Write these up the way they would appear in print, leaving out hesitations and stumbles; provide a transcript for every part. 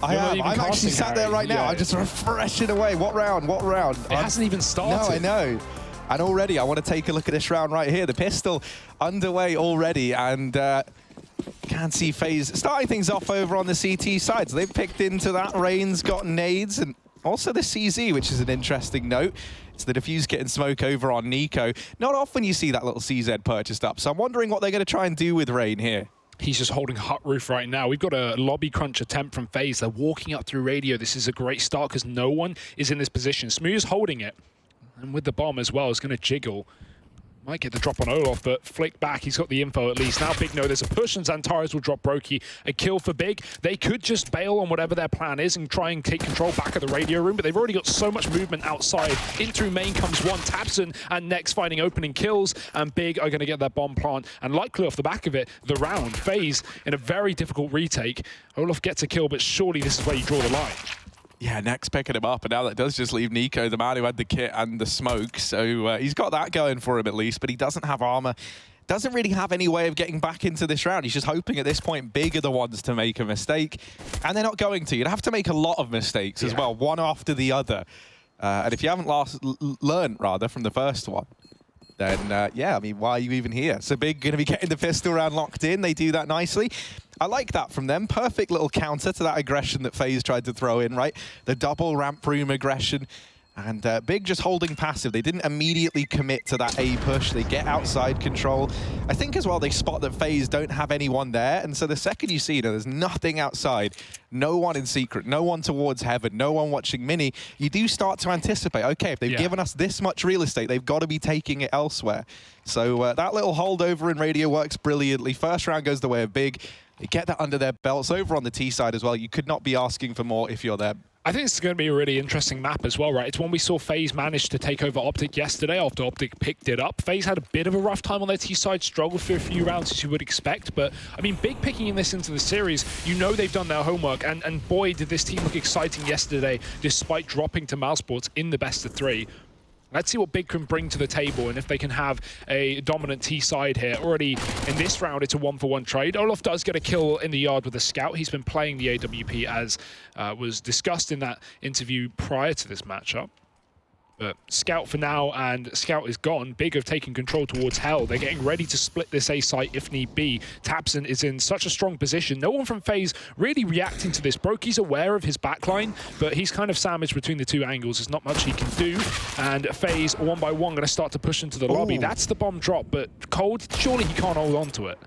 I am. I'm actually sat there right now. Yeah. I'm just refreshing away. What round? What round? It hasn't even started. No, I know. And already, I want to take a look at this round right here. The pistol underway already, and can't see FaZe starting things off over on the CT side. So they've picked into that. Rain's got nades, and also the CZ, which is an interesting note. It's the defuse getting smoke over on Nico. Not often you see that little CZ purchased up, so I'm wondering what they're going to try and do with Rain here. He's just holding hut roof right now. We've got a lobby crunch attempt from FaZe. They're walking up through radio. This is a great start because no one is in this position. Smooth's holding it. And with the bomb as well, is going to jiggle. Might get the drop on Olof, but flick back. He's got the info at least. Now Big know there's a push, and Xantares will drop Brokey. A kill for Big. They could just bail on whatever their plan is and try and take control back of the radio room, but they've already got so much movement outside. In through main comes one. Tabson and Nex finding opening kills, and Big are going to get their bomb plant. And likely off the back of it, the round. FaZe in a very difficult retake. Olof gets a kill, but surely this is where you draw the line. Yeah, Next picking him up, and now that does just leave Nico, the man who had the kit and the smoke. So he's got that going for him at least, but he doesn't have armor. Doesn't really have any way of getting back into this round. He's just hoping at this point Big are the ones to make a mistake, and they're not going to. You'd have to make a lot of mistakes as well, one after the other. And if you haven't learned from the first one, then yeah, I mean, why are you even here? So Big going to be getting the pistol round locked in. They do that nicely. I like that from them. Perfect little counter to that aggression that FaZe tried to throw in, right? The double ramp room aggression. And Big just holding passive. They didn't immediately commit to that A push. They get outside control. I think as well they spot that FaZe don't have anyone there. And so the second you see there's nothing outside, no one in secret, no one towards heaven, no one watching mini, you do start to anticipate, okay, if they've given us this much real estate, they've got to be taking it elsewhere. So that little holdover in radio works brilliantly. First round goes the way of Big. They get that under their belts. Over on the T side as well, you could not be asking for more if you're there. I think it's going to be a really interesting map as well, right? It's one we saw FaZe manage to take over Optic yesterday after Optic picked it up. FaZe had a bit of a rough time on their T side, struggled for a few rounds as you would expect, but I mean, Big picking this into the series, you know they've done their homework, and boy, did this team look exciting yesterday, despite dropping to Mousesports in the best of 3. Let's see what Big can bring to the table and if they can have a dominant T side here. Already in this round, it's a 1-for-1 trade. Olof does get a kill in the yard with a scout. He's been playing the AWP as was discussed in that interview prior to this matchup. But Scout for now, and Scout is gone. Big have taken control towards Hell. They're getting ready to split this A site if need be. Tabson is in such a strong position. No one from FaZe really reacting to this. Brokey's aware of his backline, but he's kind of sandwiched between the two angles. There's not much he can do. And FaZe, one by one, going to start to push into the lobby. That's the bomb drop, but Cold, surely he can't hold on to it.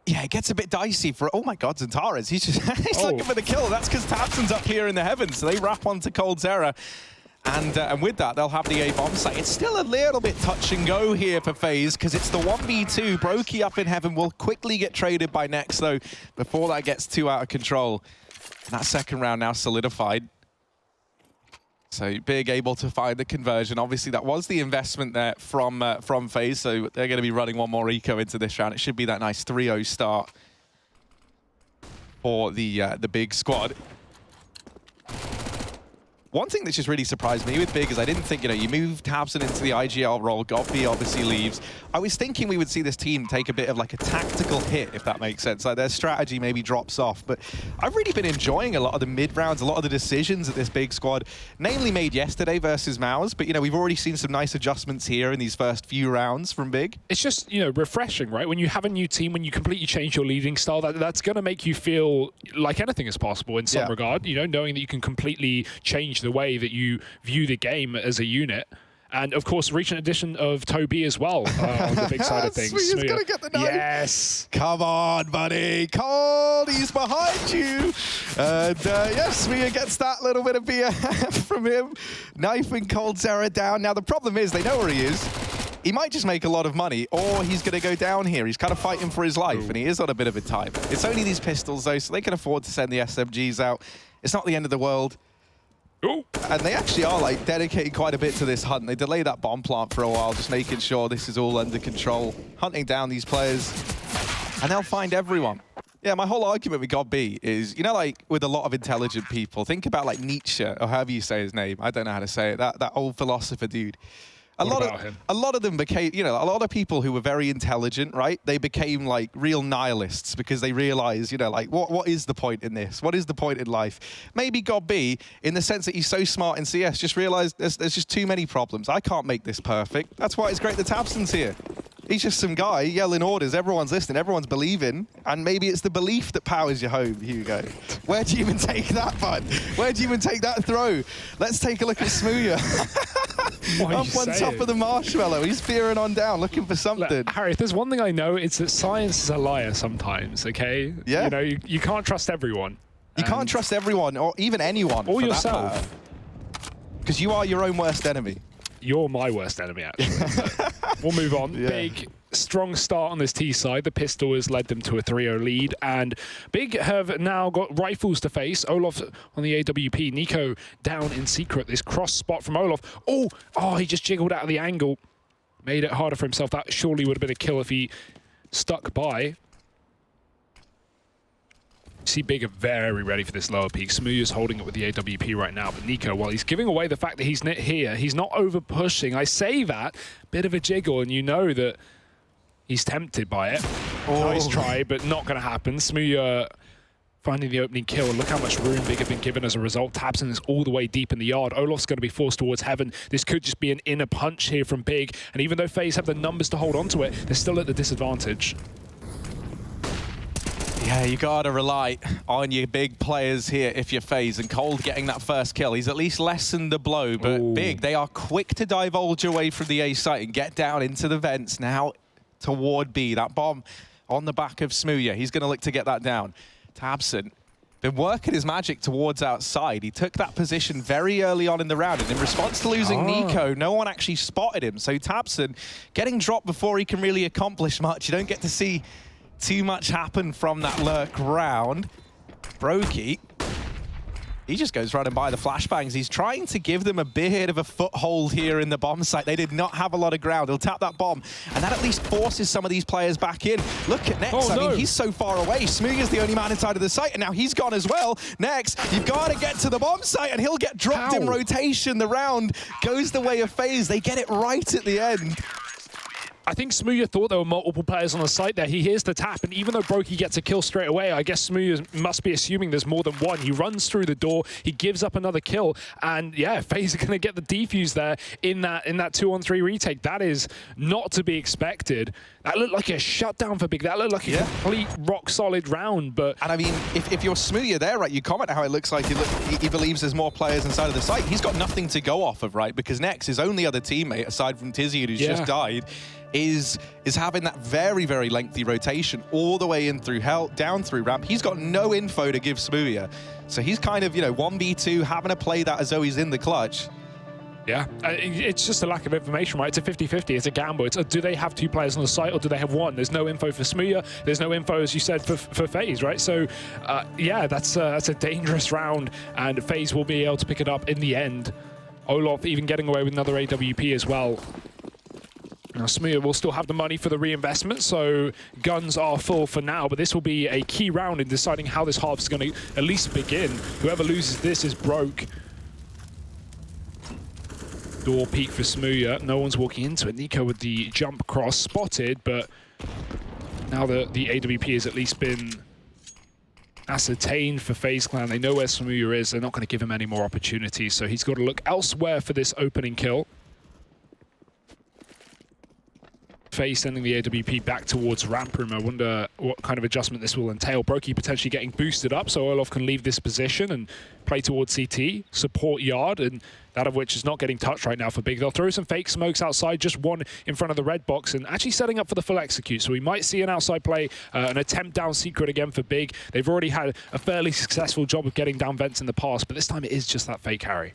Yeah, it gets a bit dicey for, oh my God, Xantares. He's just he's looking for the kill. That's because Tabson's up here in the heavens, so they wrap onto Cold's error. And with that, they'll have the A bomb site. It's still a little bit touch and go here for FaZe because it's the 1v2. Brokey up in heaven will quickly get traded by Nex, though, before that gets too out of control. And that second round now solidified. So Big able to find the conversion. Obviously, that was the investment there from FaZe, so they're going to be running one more eco into this round. It should be that nice 3-0 start for the Big squad. One thing that just really surprised me with Big is I didn't think, you move Tabson into the IGL role, Goffy obviously leaves. I was thinking we would see this team take a bit of like a tactical hit, if that makes sense. Like their strategy maybe drops off, but I've really been enjoying a lot of the mid rounds, a lot of the decisions that this Big squad, namely made yesterday versus Maus, but we've already seen some nice adjustments here in these first few rounds from Big. It's just, refreshing, right? When you have a new team, when you completely change your leading style, that's going to make you feel like anything is possible in some regard, knowing that you can completely change the way that you view the game as a unit. And of course, recent addition of Toby as well on the Big side of things. He's going to get the knife. Yes. Come on, buddy. Cold, he's behind you. And yes, Smia gets that little bit of BF from him. Knifing Cold Zera down. Now, the problem is they know where he is. He might just make a lot of money, or he's going to go down here. He's kind of fighting for his life, and he is on a bit of a time. It's only these pistols, though, so they can afford to send the SMGs out. It's not the end of the world. Ooh. And they actually are like dedicating quite a bit to this hunt. They delay that bomb plant for a while, just making sure this is all under control, hunting down these players, and they'll find everyone. Yeah, my whole argument with God B is, like with a lot of intelligent people, think about like Nietzsche, or however you say his name. I don't know how to say it. That old philosopher dude. A lot of them became, you know, a lot of people who were very intelligent, right? They became like real nihilists because they realized, you know, like what is the point in this? What is the point in life? Maybe God B, in the sense that he's so smart in CS, just realized there's just too many problems. I can't make this perfect. That's why it's great that tabseN's here. He's just some guy yelling orders. Everyone's listening. Everyone's believing. And maybe it's the belief that powers your home, Hugo. Where do you even take that, bud? Where do you even take that throw? Let's take a look at Smooya. Up on top of the marshmallow. He's peering on down, looking for something. Look, Harry, if there's one thing I know, it's that science is a liar sometimes, okay? Yeah. You know, you can't trust everyone. You can't trust everyone, or even anyone. Or yourself. Because you are your own worst enemy. You're my worst enemy, actually. We'll move on. Yeah. Big, strong start on this T side. The pistol has led them to a 3-0 lead. And Big have now got rifles to face. Olaf on the AWP. Nico down in secret. This cross spot from Olaf. Oh, he just jiggled out of the angle. Made it harder for himself. That surely would have been a kill if he stuck by. See Big are very ready for this lower peak. Smooya's holding it with the AWP right now, but Nico, while he's giving away the fact that he's here, he's not over pushing. I say that, bit of a jiggle, and you know that he's tempted by it. Nice try, but not going to happen. Smooya finding the opening kill, and look how much room Big have been given as a result. tabseN is all the way deep in the yard. Olaf's going to be forced towards heaven. This could just be an inner punch here from Big, and even though FaZe have the numbers to hold on to it, they're still at the disadvantage. Yeah, you gotta rely on your big players here if you're FaZe, and Cold getting that first kill. He's at least lessened the blow, but Big, they are quick to divulge away from the A site and get down into the vents now toward B. That bomb on the back of Smooya. He's gonna look to get that down. tabseN been working his magic towards outside. He took that position very early on in the round, and in response to losing Nico, no one actually spotted him. So tabseN getting dropped before he can really accomplish much. You don't get to see too much happen from that lurk round. Brokey, he just goes running by the flashbangs. He's trying to give them a bit of a foothold here in the bomb site. They did not have a lot of ground. He'll tap that bomb, and that at least forces some of these players back in. Look at Nex. I mean, he's so far away. Smooya's the only man inside of the site, and now he's gone as well. Nex, you've got to get to the bomb site, and he'll get dropped in rotation. The round goes the way of FaZe. They get it right at the end. I think Smooya thought there were multiple players on the site there. He hears the tap, and even though Brokey gets a kill straight away, I guess Smooya must be assuming there's more than one. He runs through the door, he gives up another kill, and yeah, FaZe are going to get the defuse there in that 2-on-3 retake. That is not to be expected. That looked like a shutdown for Big. That looked like a complete rock-solid round, but... And I mean, if you're Smooya there, right, you comment how it looks like he believes there's more players inside of the site. He's got nothing to go off of, right? Because Nex, his only other teammate, aside from Tizzy, who's just died, is having that very, very lengthy rotation all the way in through down through ramp. He's got no info to give Smooya. So he's kind of, you know, 1v2, having to play that as though he's in the clutch. Yeah, it's just a lack of information, right? It's a 50-50, it's a gamble. It's do they have two players on the site, or do they have one? There's no info for Smooya, there's no info, as you said, for FaZe, right? So, yeah, that's a dangerous round, and FaZe will be able to pick it up in the end. Olaf even getting away with another AWP as well. Now, Smooya will still have the money for the reinvestment, so guns are full for now, but this will be a key round in deciding how this half is going to at least begin. Whoever loses this is broke. Door peek for Smooya. No one's walking into it. Nico with the jump cross spotted, but now the AWP has at least been ascertained for FaZe Clan. They know where Smooya is. They're not going to give him any more opportunities, so he's got to look elsewhere for this opening kill. FaZe sending the AWP back towards ramp room. I wonder what kind of adjustment this will entail. Brokey potentially getting boosted up, so Olaf can leave this position and play towards CT, support yard, and that of which is not getting touched right now for Big. They'll throw some fake smokes outside, just one in front of the red box, and actually setting up for the full execute. So we might see an outside play, an attempt down secret again for Big. They've already had a fairly successful job of getting down vents in the past, but this time it is just that fake carry.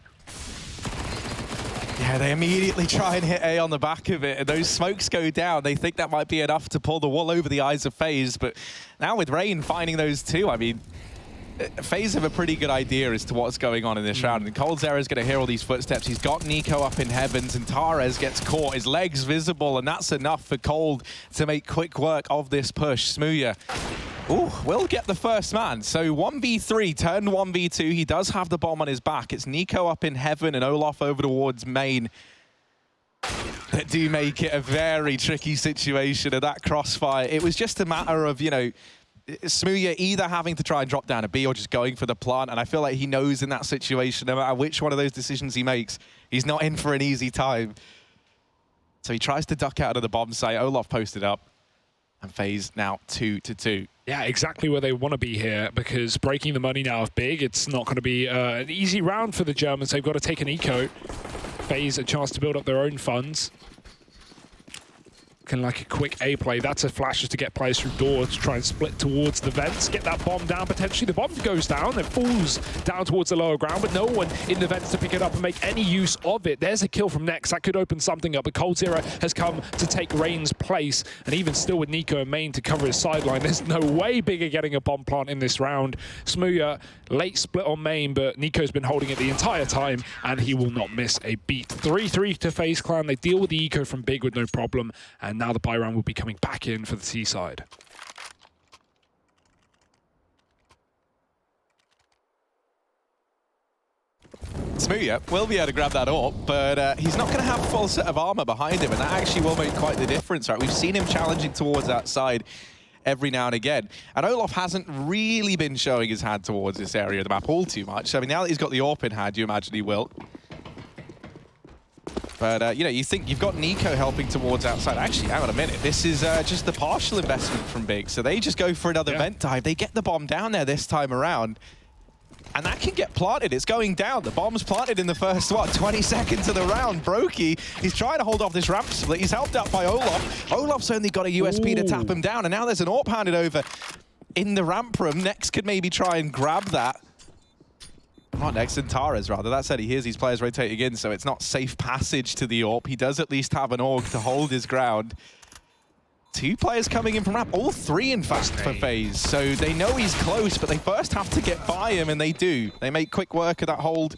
Yeah, they immediately try and hit A on the back of it, and those smokes go down. They think that might be enough to pull the wool over the eyes of FaZe, but now with Rain finding those two, I mean, FaZe have a pretty good idea as to what's going on in this round, and Coldzera is going to hear all these footsteps. He's got Nico up in heavens, and Tarez gets caught, his legs visible, and that's enough for Cold to make quick work of this push. Smooya, will get the first man. So 1v3 turned 1v2. He does have the bomb on his back. It's Nico up in heaven and Olaf over towards main. that do make it a very tricky situation of that crossfire. It was just a matter of, you know, Smooya either having to try and drop down a B or just going for the plant, and I feel like he knows in that situation, no matter which one of those decisions he makes, he's not in for an easy time. So he tries to duck out of the bomb site. Olof posted up, and FaZe now 2-2. Yeah, exactly where they want to be here, because breaking the money now of Big, it's not going to be an easy round for the Germans. They've got to take an eco. FaZe a chance to build up their own funds. Looking like a quick A play. That's a flash just to get players through doors to try and split towards the vents. Get that bomb down potentially. The bomb goes down. It falls down towards the lower ground, but no one in the vents to pick it up and make any use of it. There's a kill from Nex. That could open something up, but coldzera has come to take Rain's place. And even still with Nico and Main to cover his sideline, there's no way Big are getting a bomb plant in this round. Smooya, late split on Main, but Nico's been holding it the entire time, and he will not miss a beat. 3-3 to FaZe Clan. They deal with the eco from Big with no problem, and now the buy round will be coming back in for the T side. Smooya will be able to grab that up, but he's not going to have a full set of armor behind him, and that actually will make quite the difference, right? We've seen him challenging towards that side every now and again, and Olof hasn't really been showing his hand towards this area of the map all too much. I mean, now that he's got the AWP in hand, you imagine he will. But, you know, you think you've got Nico helping towards outside. Actually, hang on a minute. This is just the partial investment from Big. So they just go for another vent dive. They get the bomb down there this time around. And that can get planted. It's going down. The bomb's planted in the first, 20 seconds of the round. Brokey, he's trying to hold off this ramp split. He's helped out by Olof. Olof's only got a USP to tap him down. And now there's an AWP handed over in the ramp room. Nex could maybe try and grab that. Not Nex, and Taras, rather. That said, he hears these players rotating in, so it's not safe passage to the AWP. He does at least have an AUG to hold his ground. Two players coming in from ramp, all three, in fact, for FaZe. So they know he's close, but they first have to get by him, and they do. They make quick work of that hold.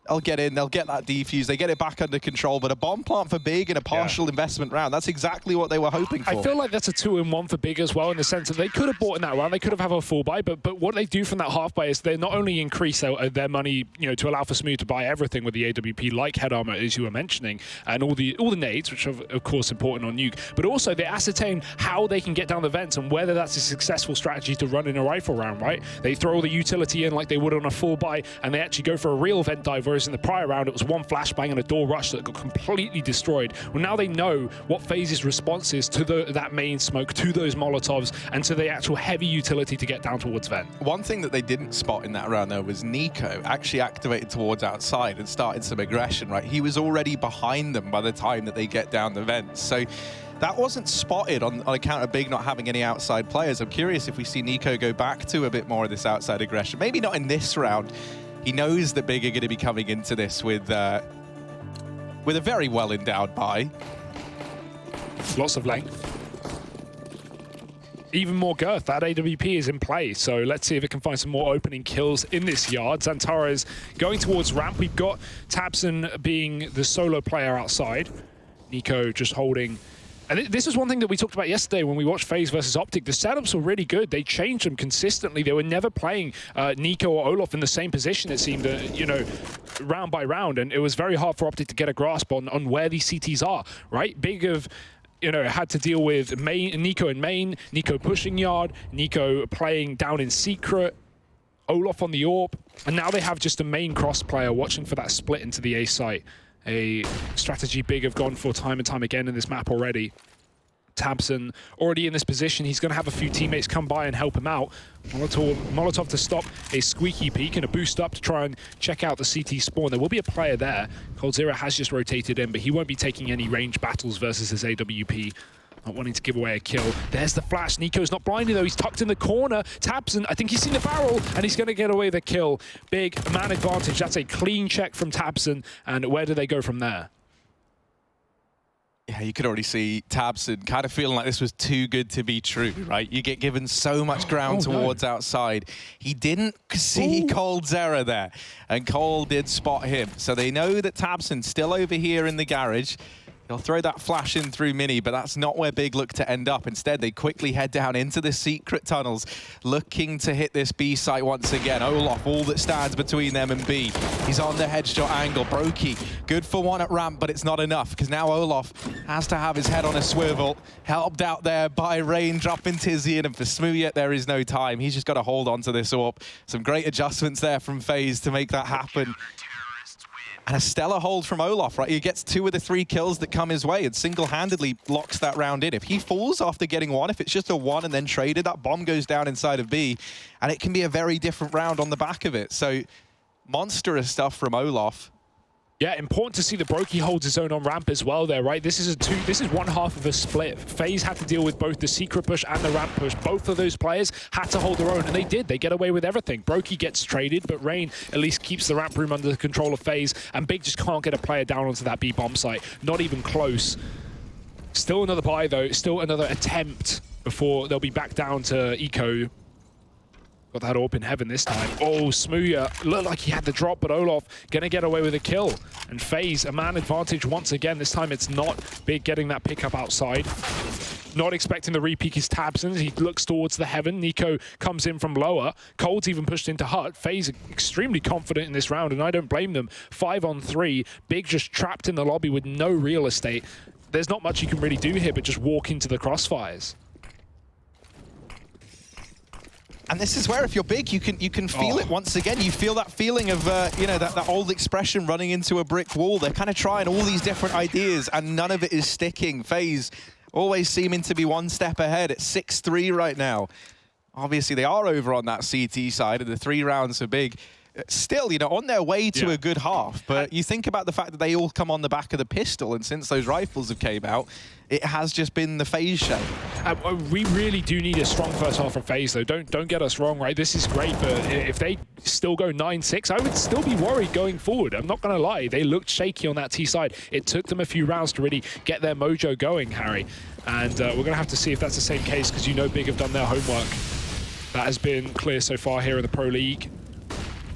They'll get in, they'll get that defuse, they get it back under control, but a bomb plant for Big in a partial investment round, that's exactly what they were hoping for. I feel like that's a 2-in-1 for Big as well, in the sense that they could have bought in that round, they could have had a full buy, but what they do from that half buy is they not only increase their money, you know, to allow for Smooth to buy everything with the AWP, like head armor, as you were mentioning, and all the nades, which are of course important on Nuke, but also they ascertain how they can get down the vents and whether that's a successful strategy to run in a rifle round, right? They throw all the utility in like they would on a full buy, and they actually go for a real vent dive, whereas in the prior round it was one flashbang and a door rush that got completely destroyed. Well, now they know what FaZe's response is to that main smoke, to those Molotovs, and to the actual heavy utility to get down towards vent. One thing that they didn't spot in that round, though, was Nico actually activated towards outside and started some aggression, right? He was already behind them by the time that they get down the vents. So that wasn't spotted on account of Big not having any outside players. I'm curious if we see Nico go back to a bit more of this outside aggression. Maybe not in this round. He knows that Big are going to be coming into this with a very well-endowed buy. Lots of length. Even more girth. That AWP is in play, so let's see if it can find some more opening kills in this yard. Zantara is going towards ramp. We've got Tabson being the solo player outside. Nico just holding. And this is one thing that we talked about yesterday when we watched FaZe versus Optic. The setups were really good. They changed them consistently. They were never playing Nico or Olof in the same position, it seemed, you know, round by round. And it was very hard for Optic to get a grasp on where these CTs are, right? Big of, you know, had to deal with Nico and Main, Nico pushing yard, Nico playing down in secret, Olof on the AWP. And now they have just a main cross player watching for that split into the A site. A strategy Big have gone for time and time again in this map already. Tabson already in this position. He's going to have a few teammates come by and help him out. Molotov to stop a squeaky peek and a boost up to try and check out the CT spawn. There will be a player there. coldzera has just rotated in, but he won't be taking any range battles versus his AWP. Not wanting to give away a kill. There's the flash. Nico's not blinded though. He's tucked in the corner. Tabson, I think he's seen the barrel, and he's going to get away the kill. Big man advantage. That's a clean check from Tabson. And where do they go from there? Yeah, you could already see Tabson kind of feeling like this was too good to be true, right? You get given so much ground towards outside. He didn't see coldzera there, and Cole did spot him. So they know that Tabson's still over here in the garage. He'll throw that flash in through Mini, but that's not where Big look to end up. Instead, they quickly head down into the secret tunnels, looking to hit this B site once again. Olof, all that stands between them and B. He's on the headshot angle. Brokey, good for one at ramp, but it's not enough, because now Olof has to have his head on a swivel. Helped out there by Rain, dropping Tizian, and for Smooyet, there is no time. He's just got to hold on to this AWP. Some great adjustments there from FaZe to make that happen. And a stellar hold from Olof, right? He gets 2 of the 3 kills that come his way and single-handedly locks that round in. If he falls after getting 1, if it's just a 1 and then traded, that bomb goes down inside of B, and it can be a very different round on the back of it. So, monstrous stuff from Olof. Yeah, important to see that Brokey holds his own on ramp as well there, right? This is one half of a split. FaZe had to deal with both the secret push and the ramp push. Both of those players had to hold their own, and they did. They get away with everything. Brokey gets traded, but Rain at least keeps the ramp room under the control of FaZe, and Big just can't get a player down onto that B bomb site. Not even close. Still another buy, though. Still another attempt before they'll be back down to Eco. Got that AWP in heaven this time. Oh, Smooya looked like he had the drop, but Olof gonna get away with a kill. And FaZe, a man advantage once again. This time it's not Big getting that pickup outside. Not expecting the re-peek is tabseN. He looks towards the heaven. Nico comes in from lower. Cold's even pushed into hut. FaZe extremely confident in this round, and I don't blame them. 5 on 3. Big just trapped in the lobby with no real estate. There's not much you can really do here but just walk into the crossfires. And this is where, if you're Big, you can feel it once again. You feel that feeling of, you know, that old expression, running into a brick wall. They're kind of trying all these different ideas, and none of it is sticking. FaZe always seeming to be one step ahead at 6-3 right now. Obviously, they are over on that CT side, and the 3 rounds for Big. Still, you know, on their way to a good half. But you think about the fact that they all come on the back of the pistol, and since those rifles have came out, it has just been the FaZe show. We really do need a strong first half from FaZe, though. Don't get us wrong, right? This is great, but if they still go 9-6, I would still be worried going forward. I'm not going to lie. They looked shaky on that T side. It took them a few rounds to really get their mojo going, Harry. And we're going to have to see if that's the same case, because you know Big have done their homework. That has been clear so far here in the Pro League.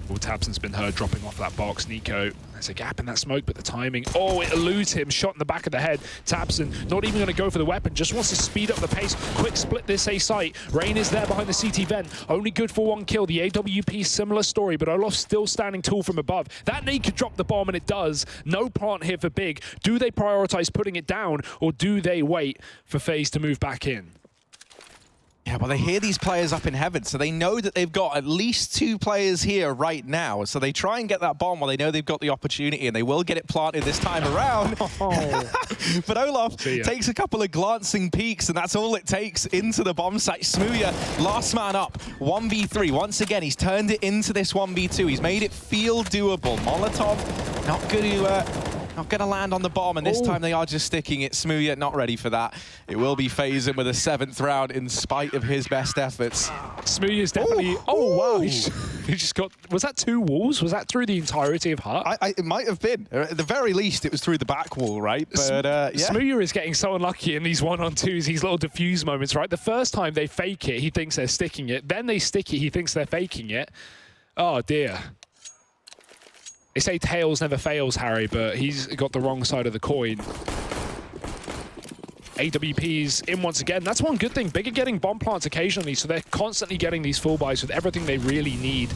Well, tabseN's been heard dropping off that box. Nico, there's a gap in that smoke, but the timing, oh, it eludes him. Shot in the back of the head. tabseN not even going to go for the weapon, just wants to speed up the pace. Quick split this A site. Rain is there behind the CT vent. Only good for 1 kill. The AWP, similar story, but Olof's still standing tall from above. That nade could drop the bomb, and it does. No plant here for Big. Do they prioritize putting it down, or do they wait for FaZe to move back in? Yeah, well, they hear these players up in heaven, so they know that they've got at least 2 players here right now. So they try and get that bomb while they know they've got the opportunity, and they will get it planted this time around. But Olof takes a couple of glancing peeks, and that's all it takes into the bomb site. Smooya, last man up, 1v3. Once again, he's turned it into this 1v2. He's made it feel doable. Molotov, not going to land on the bomb, and this time they are just sticking it. Smooya not ready for that. It will be FaZe with a 7th round in spite of his best efforts. Smooya's definitely... Oh, wow. He just got... Was that 2 walls? Was that through the entirety of hut? It might have been. At the very least, it was through the back wall, right? But, yeah. Smooya is getting so unlucky in these 1-on-2s, these little diffuse moments, right? The first time they fake it, he thinks they're sticking it. Then they stick it, he thinks they're faking it. Oh, dear. They say tails never fails, Harry, but he's got the wrong side of the coin. AWP's in once again. That's one good thing. Big are getting bomb plants occasionally, so they're constantly getting these full buys with everything they really need.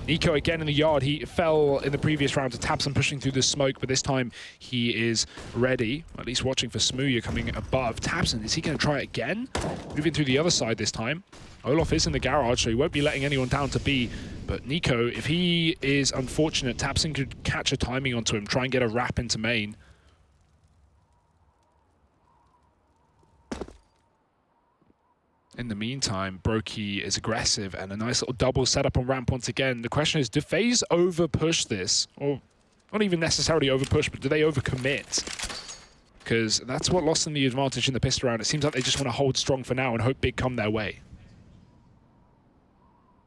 Nico again in the yard. He fell in the previous round to tabseN pushing through the smoke, but this time he is ready, at least watching for Smooya coming above. tabseN, is he going to try it again? Moving through the other side this time. Olof is in the garage, so he won't be letting anyone down to B. But Nico, if he is unfortunate, tabseN could catch a timing onto him, try and get a wrap into main. In the meantime, Brokey is aggressive, and a nice little double setup on ramp once again. The question is, do FaZe over-push this? Or not even necessarily over-push, but do they over-commit? Because that's what lost them the advantage in the pistol round. It seems like they just want to hold strong for now and hope Big come their way.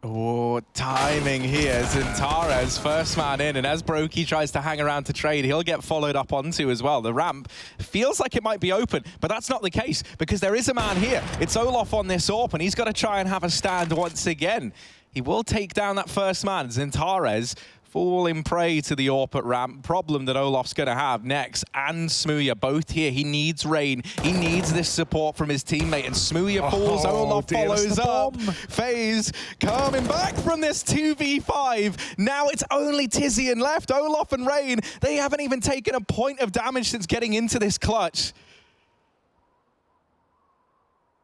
Oh, timing here. XANTARES, first man in, and as Brokey tries to hang around to trade, he'll get followed up onto as well. The ramp feels like it might be open, but that's not the case, because there is a man here. It's Olof on this AWP, and he's got to try and have a stand once again. He will take down that first man. XANTARES falling prey to the AWP at ramp. Problem that Olof's going to have. Next and Smooya both here. He needs Rain. He needs this support from his teammate. And Smooya falls. Olof follows up. FaZe coming back from this 2v5. Now it's only Tizian left. Olof and Rain, they haven't even taken a point of damage since getting into this clutch.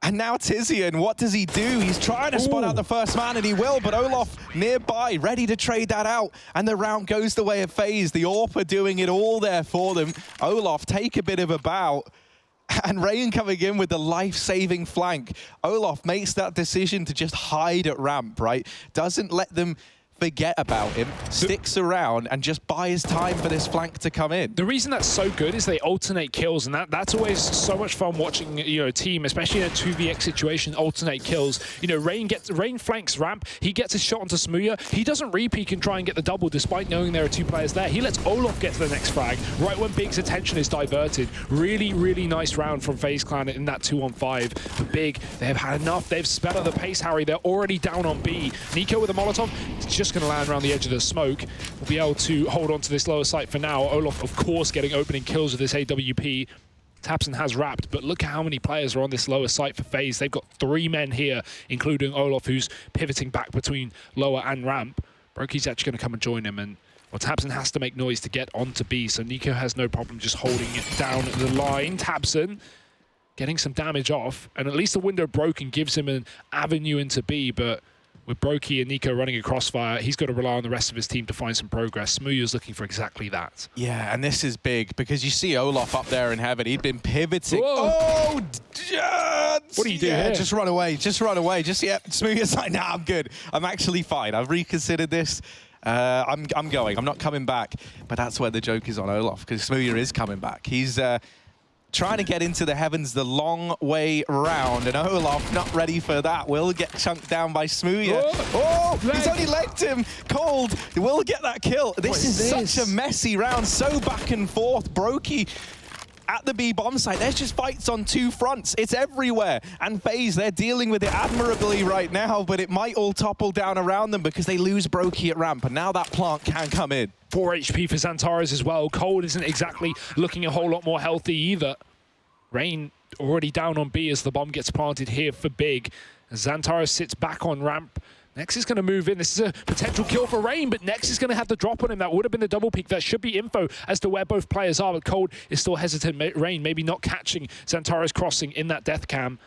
And now Tizian, what does he do? He's trying to spot out the first man, and he will, but Olof nearby, ready to trade that out. And the round goes the way of FaZe. The AWP are doing it all there for them. Olof take a bit of a bow. And Rain coming in with the life-saving flank. Olof makes that decision to just hide at ramp, right? Doesn't let them forget about him, sticks around and just buys time for this flank to come in. The reason that's so good is they alternate kills, and that's always so much fun watching, you know, a team, especially in a 2vx situation, alternate kills. You know, Rain flanks ramp, he gets his shot onto Smooya, he doesn't re-peek and try and get the double despite knowing there are two players there. He lets Olof get to the next frag right when Big's attention is diverted. Really, really nice round from FaZe Clan in that 2-on-5. For Big, they have had enough, they've sped up the pace, Harry, they're already down on B. Nico with a Molotov, it's just going to land around the edge of the smoke. Will be able to hold on to this lower site for now. Olof, of course, getting opening kills with this AWP. tabseN has wrapped, but look at how many players are on this lower site for FaZe. They've got 3 men here, including Olof, who's pivoting back between lower and ramp. Broky's actually going to come and join him, and well, tabseN has to make noise to get onto B, so Nico has no problem just holding it down the line. tabseN getting some damage off, and at least the window broken gives him an avenue into B, but with Brokey and Nico running a crossfire, he's got to rely on the rest of his team to find some progress. Smooya's looking for exactly that. Yeah, and this is big because you see Olof up there in heaven. He'd been pivoting. Whoa. Oh, what do you do here? Just run away. Just run away. Just, yeah, Smooya's like, nah, I'm good. I'm actually fine. I've reconsidered this. I'm going. I'm not coming back. But that's where the joke is on Olof, because Smooya is coming back. He's trying to get into the heavens the long way round, and Olof not ready for that. Will get chunked down by Smooya. Oh, he's only legged him. Cold. Will get that kill. This is such a messy round. So back and forth. Brokey at the B bomb site. There's just fights on 2 fronts. It's everywhere. And FaZe, they're dealing with it admirably right now, but it might all topple down around them because they lose Brokey at ramp, and now that plant can come in. 4 HP for Xantares as well. Cold isn't exactly looking a whole lot more healthy either. Rain already down on B as the bomb gets planted here for Big. Xantares sits back on ramp. Nex is going to move in. This is a potential kill for Rain, but Nex is going to have the drop on him. That would have been the double peek. That should be info as to where both players are, but Cold is still hesitant. Rain maybe not catching Xantares crossing in that death cam.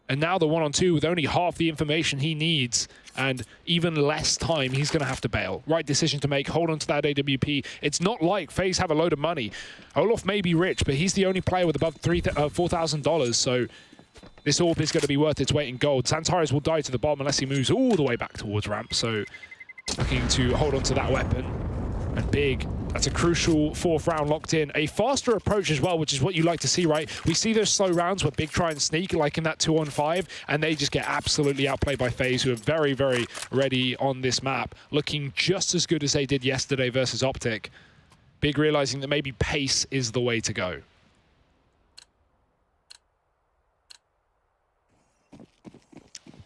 And now the 1-on-2 with only half the information he needs and even less time, he's going to have to bail. Right decision to make. Hold on to that AWP. It's not like FaZe have a load of money. Olof may be rich, but he's the only player with above $4,000, so this AWP is going to be worth its weight in gold. Xantares will die to the bomb unless he moves all the way back towards ramp, so looking to hold on to that weapon. And Big, that's a crucial 4th round locked in. A faster approach as well, which is what you like to see, right? We see those slow rounds where Big try and sneak, like in that 2-on-5, and they just get absolutely outplayed by FaZe, who are very, very ready on this map, looking just as good as they did yesterday versus Optic. Big realizing that maybe pace is the way to go.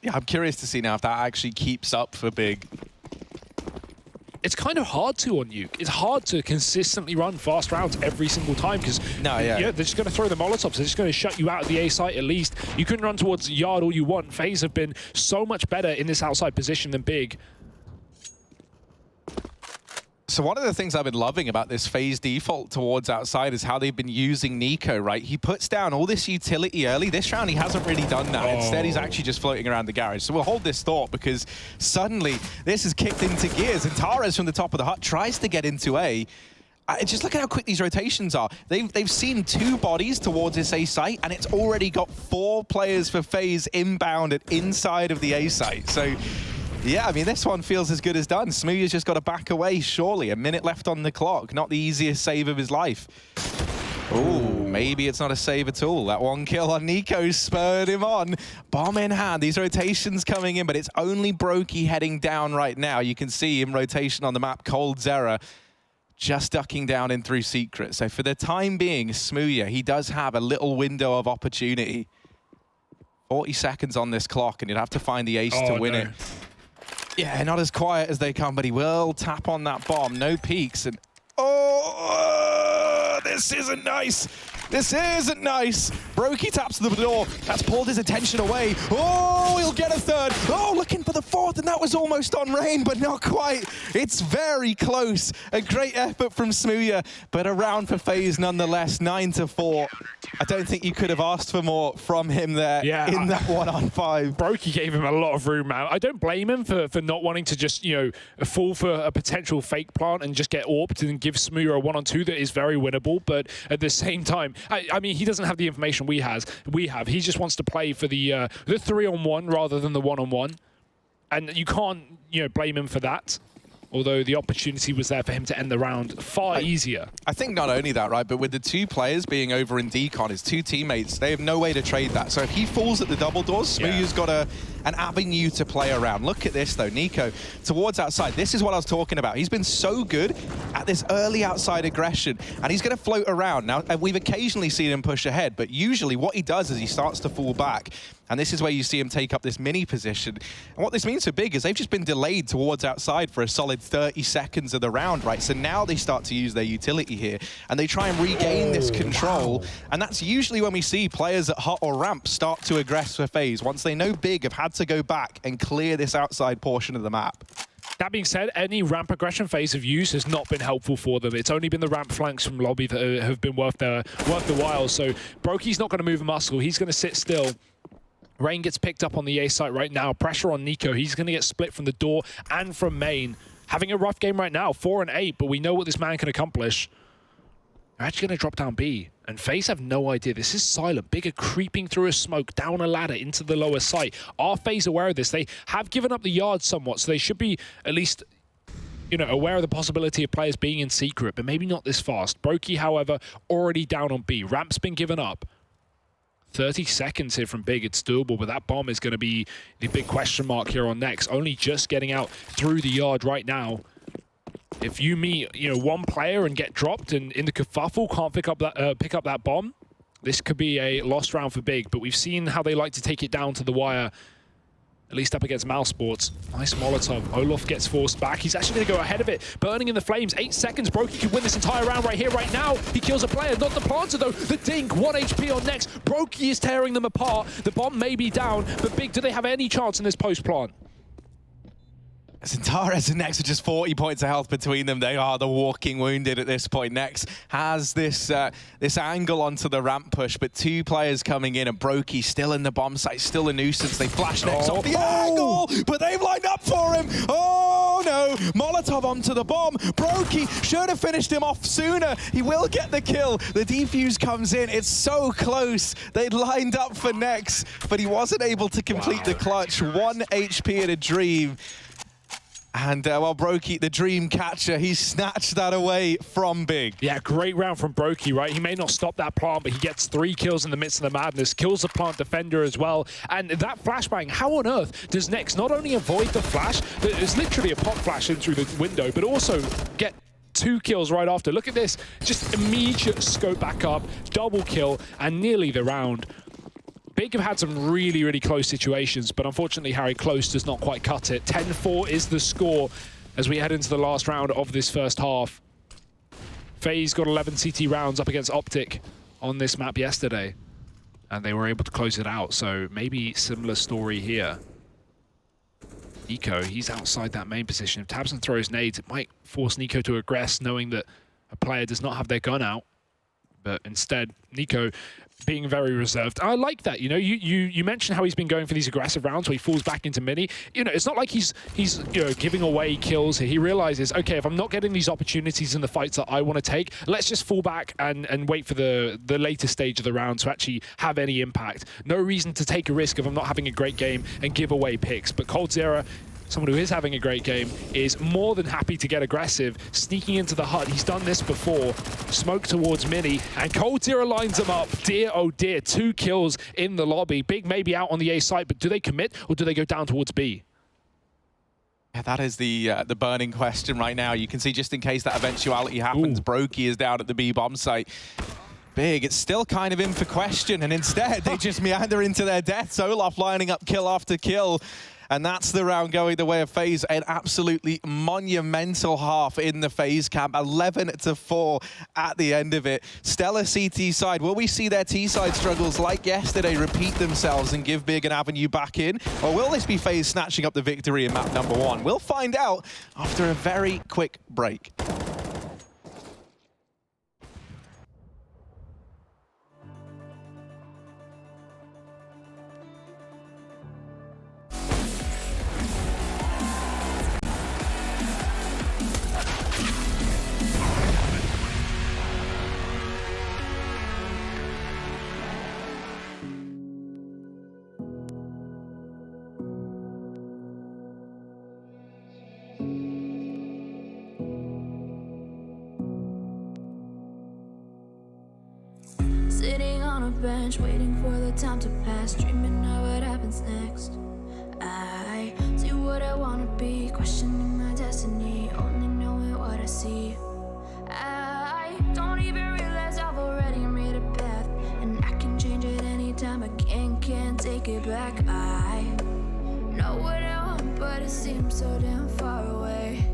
Yeah, I'm curious to see now if that actually keeps up for Big. It's kind of hard to on Nuke. It's hard to consistently run fast rounds every single time because they're just going to throw the Molotovs. They're just going to shut you out of the A site at least. You can run towards Yard all you want. FaZe have been so much better in this outside position than Big. So one of the things I've been loving about this FaZe default towards outside is how they've been using Nico, right? He puts down all this utility early. This round, he hasn't really done that. Instead, he's actually just floating around the garage. So we'll hold this thought because suddenly this is kicked into gears, and Tares from the top of the hut tries to get into A. Just look at how quick these rotations are. They've seen 2 bodies towards this A site, and it's already got 4 players for FaZe inbound and inside of the A site. So yeah, I mean, this one feels as good as done. Smooya's just got to back away, surely. A minute left on the clock. Not the easiest save of his life. Ooh, maybe it's not a save at all. That 1 kill on Nico spurred him on. Bomb in hand. These rotations coming in, but it's only Brokey heading down right now. You can see him rotation on the map. Cold Zera just ducking down in through secret. So for the time being, Smooya, he does have a little window of opportunity. 40 seconds on this clock, and you'd have to find the ace to win it. Yeah, not as quiet as they come, but he will tap on that bomb. No peeks, and this isn't nice. This isn't nice. Brokey taps the door. That's pulled his attention away. Oh, he'll get a third. Oh, looking for the fourth, and that was almost on Rain, but not quite. It's very close. A great effort from Smooya, but a round for FaZe nonetheless, 9-4. I don't think you could have asked for more from him there in that 1-on-5. Brokey gave him a lot of room, man. I don't blame him for not wanting to just, fall for a potential fake plant and just get AWP'd and give Smooya a 1-on-2 that is very winnable, but at the same time, I mean, he doesn't have the information we have. He just wants to play for the 3-on-1 rather than the 1-on-1. And you can't, blame him for that. Although the opportunity was there for him to end the round far easier. I think not only that, right, but with the two players being over in decon, his two teammates, they have no way to trade that. So if he falls at the double doors, Smooya's got an avenue to play around. Look at this, though. Nico towards outside. This is what I was talking about. He's been so good at this early outside aggression, and he's going to float around. Now, we've occasionally seen him push ahead, but usually what he does is he starts to fall back. And this is where you see him take up this mini position. And what this means for Big is they've just been delayed towards outside for a solid 30 seconds of the round, right? So now they start to use their utility here, and they try and regain this control. Wow. And that's usually when we see players at hot or ramp start to aggress for FaZe, once they know Big have had to go back and clear this outside portion of the map. That being said, any ramp aggression FaZe have used has not been helpful for them. It's only been the ramp flanks from lobby that have been worth the while. So Brokey's not going to move a muscle. He's going to sit still. Rain gets picked up on the A site right now. Pressure on Nico. He's going to get split from the door and from main. Having a rough game right now, 4-8, but we know what this man can accomplish. They're actually going to drop down B. And FaZe have no idea. This is silent. Big are creeping through a smoke, down a ladder into the lower site. Are FaZe aware of this? They have given up the yard somewhat, so they should be at least, aware of the possibility of players being in secret, but maybe not this fast. Brokey, however, already down on B. Ramp's been given up. 30 seconds here from Big, it's doable, but that bomb is going to be the big question mark here on Next. Only just getting out through the yard right now. If you meet, one player and get dropped and in the kerfuffle can't pick up that bomb, this could be a lost round for Big. But we've seen how they like to take it down to the wire, at least up against Mouse Sports. Nice Molotov. Olaf gets forced back. He's actually going to go ahead of it. Burning in the flames. 8 seconds. Brokey can win this entire round right here, right now. He kills a player, not the planter though. The dink, 1 HP on Next. Brokey is tearing them apart. The bomb may be down, but Big, do they have any chance in this post plant? Zentares and Nex are just 40 points of health between them. They are the walking wounded at this point. Nex has this angle onto the ramp push, but two players coming in, and Brokey still in the bomb site, still a nuisance. They flash Nex off the angle, but they've lined up for him. Oh no, Molotov onto the bomb. Brokey should have finished him off sooner. He will get the kill. The defuse comes in. It's so close. They'd lined up for Nex, but he wasn't able to complete the clutch. 1 HP at a dream. And while Brokey, the dream catcher, he snatched that away from Big. Yeah, great round from Brokey, right? He may not stop that plant, but he gets 3 kills in the midst of the madness, kills the plant defender as well. And that flashbang, how on earth does Nex not only avoid the flash, there's literally a pop flash in through the window, but also get 2 kills right after. Look at this, just immediate scope back up, double kill, and nearly the round. Big have had some really, really close situations, but unfortunately Harry Close does not quite cut it. 10-4 is the score as we head into the last round of this first half. FaZe got 11 CT rounds up against Optic on this map yesterday, and they were able to close it out, so maybe similar story here. Nico, he's outside that main position. If Tabson throws nades, it might force Nico to aggress, knowing that a player does not have their gun out. But instead, Nico being very reserved. I like that. You mentioned how he's been going for these aggressive rounds where he falls back into mini. It's not like he's giving away kills here. He realizes, okay, if I'm not getting these opportunities in the fights that I want to take, let's just fall back and wait for the later stage of the round to actually have any impact. No reason to take a risk if I'm not having a great game and give away picks. But coldzera, someone who is having a great game, is more than happy to get aggressive, sneaking into the hut. He's done this before. Smoke towards Mini, and coldzera lines him up. Dear, oh dear, 2 kills in the lobby. Big may be out on the A site, but do they commit, or do they go down towards B? Yeah, that is the burning question right now. You can see, just in case that eventuality happens, Brokey is down at the B bomb site. Big, it's still kind of in for question, and instead they just meander into their deaths. Olaf lining up kill after kill. And that's the round going the way of FaZe. An absolutely monumental half in the FaZe camp. 11-4 at the end of it. Stellar CT side. Will we see their T side struggles like yesterday repeat themselves and give Big an avenue back in? Or will this be FaZe snatching up the victory in map number 1? We'll find out after a very quick break. Sitting on a bench, waiting for the time to pass, dreaming of what happens next. I see what I wanna be, questioning my destiny, only knowing what I see. I don't even realize I've already made a path, and I can change it anytime. I can't take it back. I know what I want, but it seems so damn far away.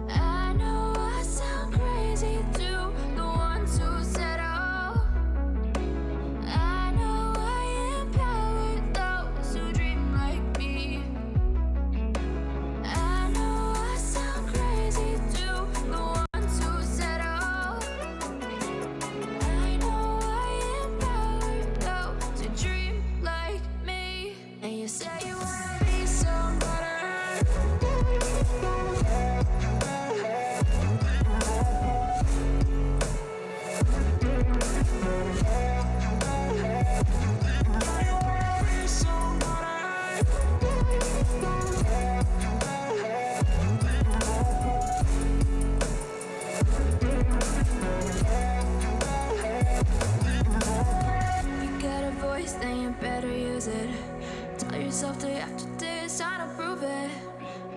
I know I sound crazy to the ones who said day after day, it's time to prove it.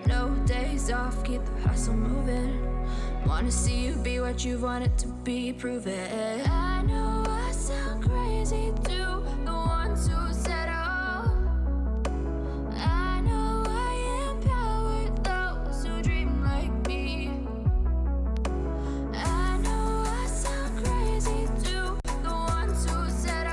No days off, keep the hustle moving. Wanna see you be what you wanted to be, prove it. I know I sound crazy to the ones who said I know I empowered those who dream like me. I know I sound crazy to the ones who said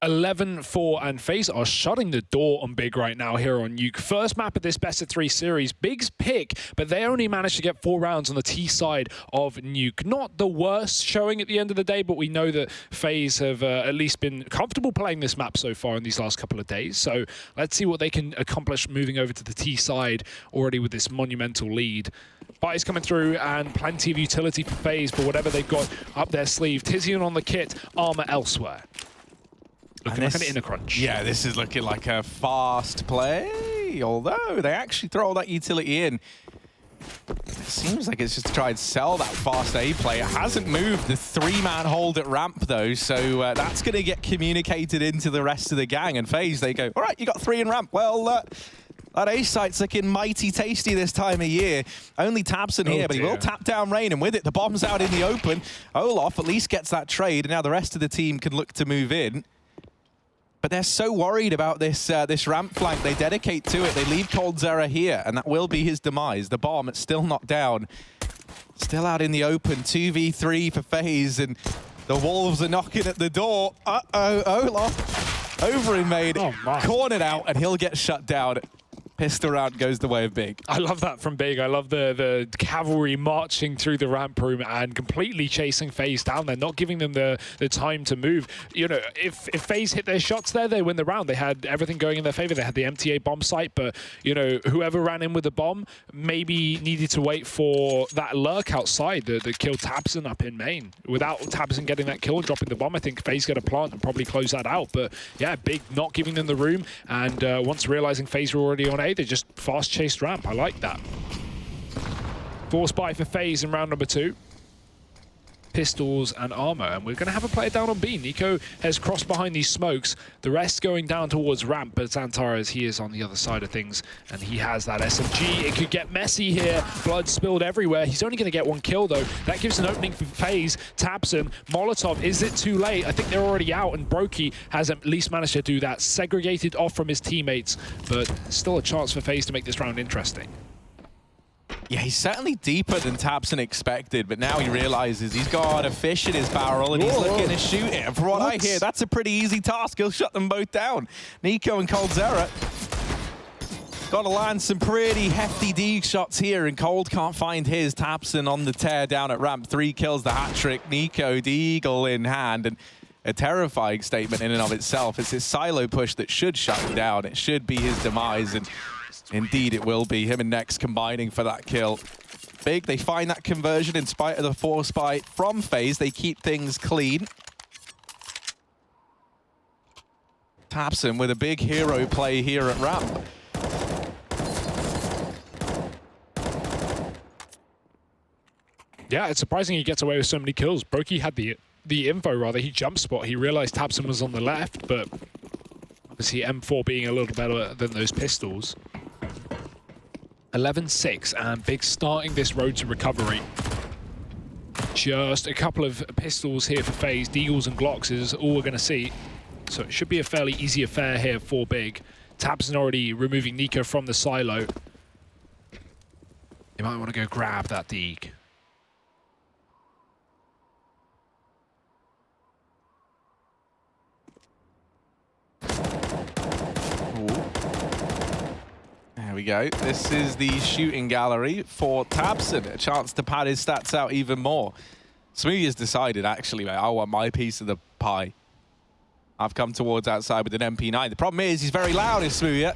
(11-4) and FaZe are shutting the door on Big right now here on Nuke. First map of this best-of-3 series. Big's pick, but they only managed to get 4 rounds on the T side of Nuke. Not the worst showing at the end of the day, but we know that FaZe have at least been comfortable playing this map so far in these last couple of days. So let's see what they can accomplish moving over to the T side already with this monumental lead. Buys coming through and plenty of utility for FaZe, but whatever they've got up their sleeve. Tizian on the kit, armor elsewhere. Looking like an inner crunch. Yeah, this is looking like a fast play, although they actually throw all that utility in. It seems like it's just to try and sell that fast A play. It hasn't moved the 3-man hold at ramp, though, so that's going to get communicated into the rest of the gang. And FaZe, they go, all right, you got 3 in ramp. Well, that A site's looking mighty tasty this time of year. Only Tabson here, but he will tap down Rain, and with it, the bomb's out in the open. Olaf at least gets that trade, and now the rest of the team can look to move in. But they're so worried about this this ramp flank, they dedicate to it. They leave coldzera here, and that will be his demise. The bomb, it's still not down. Still out in the open, 2v3 for FaZe, and the Wolves are knocking at the door. Uh-oh, Olaf over in made, cornered out, and he'll get shut down. Pistol round goes the way of Big. I love that from Big. I love the cavalry marching through the ramp room and completely chasing FaZe down there, not giving them the time to move. You know, if FaZe hit their shots there, they win the round. They had everything going in their favor. They had the MTA bomb site, but, you know, whoever ran in with the bomb maybe needed to wait for that lurk outside that killed tabseN up in main. Without tabseN getting that kill and dropping the bomb, I think FaZe get a plant and probably close that out. But, yeah, Big not giving them the room, and once realizing FaZe were already on A, they just fast chased ramp. I like that. Force buy for FaZe in round number 2. Pistols and armor, and we're going to have a player down on B. Nico has crossed behind these smokes, the rest going down towards ramp, but Xantares, he is on the other side of things, and he has that SMG. It could get messy here. Blood spilled everywhere. He's only going to get 1 kill, though. That gives an opening for FaZe. tabseN, Molotov, is it too late? I think they're already out, and Brokey has at least managed to do that. Segregated off from his teammates, but still a chance for FaZe to make this round interesting. Yeah, he's certainly deeper than tabseN expected, but now he realizes he's got a fish in his barrel and he's looking to shoot it. And from what I hear, that's a pretty easy task. He'll shut them both down. Nico and coldzera got to land some pretty hefty D shots here, and Cold can't find his. tabseN on the tear down at ramp. 3 kills, the hat trick. Nico, the eagle in hand, and a terrifying statement in and of itself. It's his silo push that should shut him down. It should be his demise, and indeed it will be. Him and Nex combining for that kill. Big, they find that conversion in spite of the force buy from FaZe. They keep things clean. tabseN with a big hero play here at ramp. Yeah, it's surprising he gets away with so many kills. Brokey had the info, rather. He jump spot. He realized tabseN was on the left, but obviously M4 being a little better than those pistols. 11-6, and Big starting this road to recovery. Just a couple of pistols here for FaZe. Deagles and Glocks is all we're going to see. So it should be a fairly easy affair here for Big. tabseN already removing Nico from the silo. You might want to go grab that Deag. There we go. This is the shooting gallery for tabseN. A chance to pad his stats out even more. Smoothie has decided, actually, mate, I want my piece of the pie. I've come towards outside with an MP9. The problem is he's very loud, is Smoothie.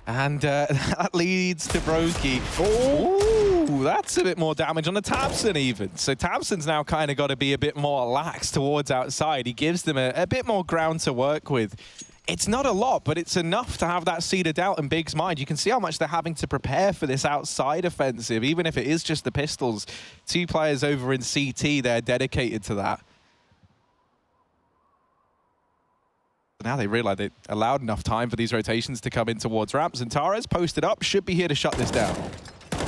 And that leads to Brokey. Oh, that's a bit more damage on the tabseN even. So tabseN's now kind of got to be a bit more lax towards outside. He gives them a bit more ground to work with. It's not a lot, but it's enough to have that seed of doubt in Big's mind. You can see how much they're having to prepare for this outside offensive, even if it is just the pistols. 2 players over in CT, they're dedicated to that. Now they realize they allowed enough time for these rotations to come in towards ramps, and Xantares posted up, should be here to shut this down.